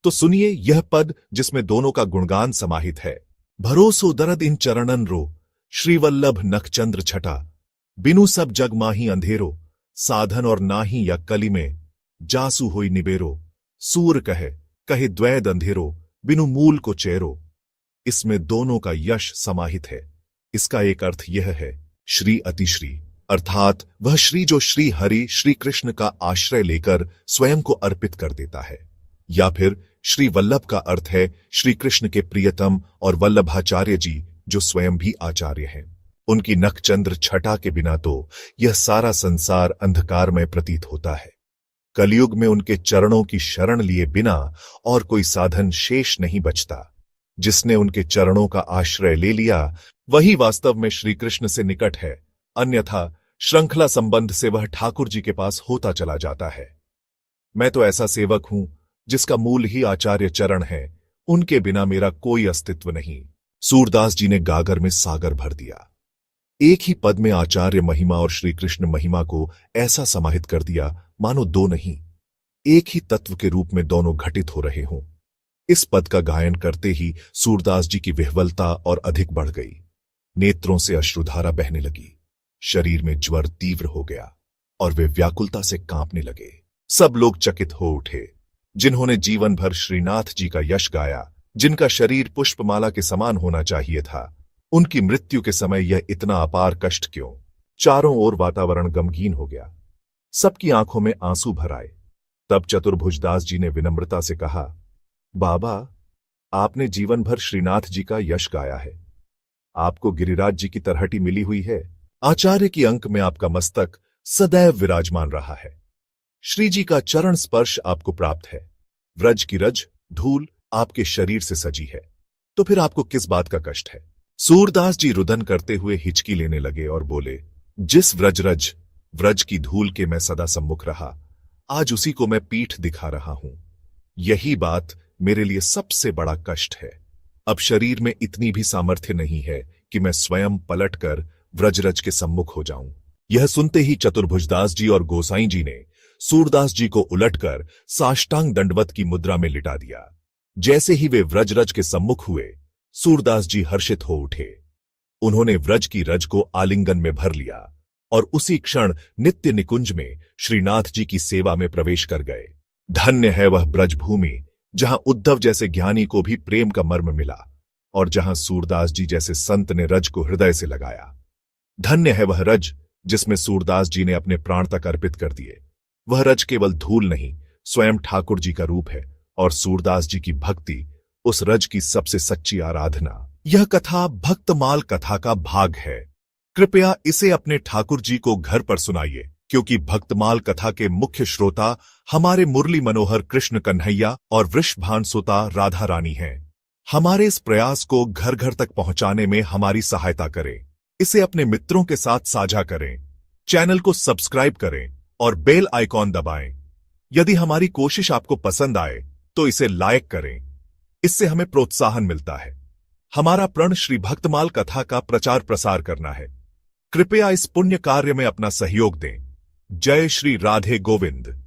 तो सुनिए यह पद जिसमें दोनों का गुणगान समाहित है। भरोसो दरद इन चरणन रो, श्रीवल्लभ नखचंद्र छटा, बिनु सब जग माही अंधेरो, साधन और नाही या कली में, जासु होई निबेरो, सूर कहे कहे द्वैद अंधेरो, बिनु मूल को चेरो। इसमें दोनों का यश समाहित है। इसका एक अर्थ यह है, श्री अतिश्री, अर्थात वह श्री जो श्री हरि श्री कृष्ण का आश्रय लेकर स्वयं को अर्पित कर देता है। या फिर श्री वल्लभ का अर्थ है श्री कृष्ण के प्रियतम और वल्लभाचार्य जी जो स्वयं भी आचार्य हैं। उनकी नखचंद्र छटा के बिना तो यह सारा संसार अंधकारमय प्रतीत होता है। कलयुग में उनके चरणों की शरण लिए बिना और कोई साधन शेष नहीं बचता। जिसने उनके चरणों का आश्रय ले लिया वही वास्तव में श्री कृष्ण से निकट है, अन्यथा श्रृंखला संबंध से वह ठाकुर जी के पास होता चला जाता है। मैं तो ऐसा सेवक हूं जिसका मूल ही आचार्य चरण है, उनके बिना मेरा कोई अस्तित्व नहीं। सूरदास जी ने गागर में सागर भर दिया। एक ही पद में आचार्य महिमा और श्री कृष्ण महिमा को ऐसा समाहित कर दिया मानो दो नहीं, एक ही तत्व के रूप में दोनों घटित हो रहे हों। इस पद का गायन करते ही सूरदास जी की विह्वलता और अधिक बढ़ गई। नेत्रों से अश्रुधारा बहने लगी, शरीर में ज्वर तीव्र हो गया और वे व्याकुलता से कांपने लगे। सब लोग चकित हो उठे। जिन्होंने जीवन भर श्रीनाथ जी का यश गाया, जिनका शरीर पुष्पमाला के समान होना चाहिए था, उनकी मृत्यु के समय यह इतना अपार कष्ट क्यों? चारों ओर वातावरण गमगीन हो गया। सबकी आंखों में आंसू भर आए। तब चतुर्भुजदास जी ने विनम्रता से कहा, बाबा, आपने जीवन भर श्रीनाथ जी का यश गाया है। आपको गिरिराज जी की तरहटी मिली हुई है। आचार्य की अंक में आपका मस्तक सदैव विराजमान रहा है। श्री जी का चरण स्पर्श आपको प्राप्त है। व्रज की रज धूल आपके शरीर से सजी है, तो फिर आपको किस बात का कष्ट है? सूरदास जी रुदन करते हुए हिचकी लेने लगे और बोले, जिस व्रजरज व्रज की धूल के मैं सदा सम्मुख रहा, आज उसी को मैं पीठ दिखा रहा हूं। यही बात मेरे लिए सबसे बड़ा कष्ट है। अब शरीर में इतनी भी सामर्थ्य नहीं है कि मैं स्वयं पलटकर व्रजरज के सम्मुख हो जाऊं। यह सुनते ही चतुर्भुजदास जी और गोसाई जी ने सूरदास जी को उलटकर साष्टांग दंडवत की मुद्रा में लिटा दिया। जैसे ही वे व्रजरज के सम्मुख हुए, सूरदास जी हर्षित हो उठे। उन्होंने व्रज की रज को आलिंगन में भर लिया और उसी क्षण नित्य निकुंज में श्रीनाथ जी की सेवा में प्रवेश कर गए। धन्य है वह ब्रजभूमि जहां उद्धव जैसे ज्ञानी को भी प्रेम का मर्म मिला। और जहां सूरदास जी जैसे संत ने रज को हृदय से लगाया। धन्य है वह रज जिसमें सूरदास जी ने अपने प्राण तक अर्पित कर दिए। वह रज केवल धूल नहीं, स्वयं ठाकुर जी का रूप है और सूरदास जी की भक्ति उस रज की सबसे सच्ची आराधना। यह कथा भक्तमाल कथा का भाग है। कृपया इसे अपने ठाकुर जी को घर पर सुनाइए, क्योंकि भक्तमाल कथा के मुख्य श्रोता हमारे मुरली मनोहर कृष्ण कन्हैया और वृषभान सुता राधा रानी हैं। हमारे इस प्रयास को घर घर तक पहुंचाने में हमारी सहायता करें। इसे अपने मित्रों के साथ साझा करें, चैनल को सब्सक्राइब करें और बेल आइकॉन दबाएं। यदि हमारी कोशिश आपको पसंद आए तो इसे लाइक करें, इससे हमें प्रोत्साहन मिलता है। हमारा प्रण श्री भक्तमाल कथा का प्रचार प्रसार करना है। कृपया इस पुण्य कार्य में अपना सहयोग दें। जय श्री राधे गोविंद।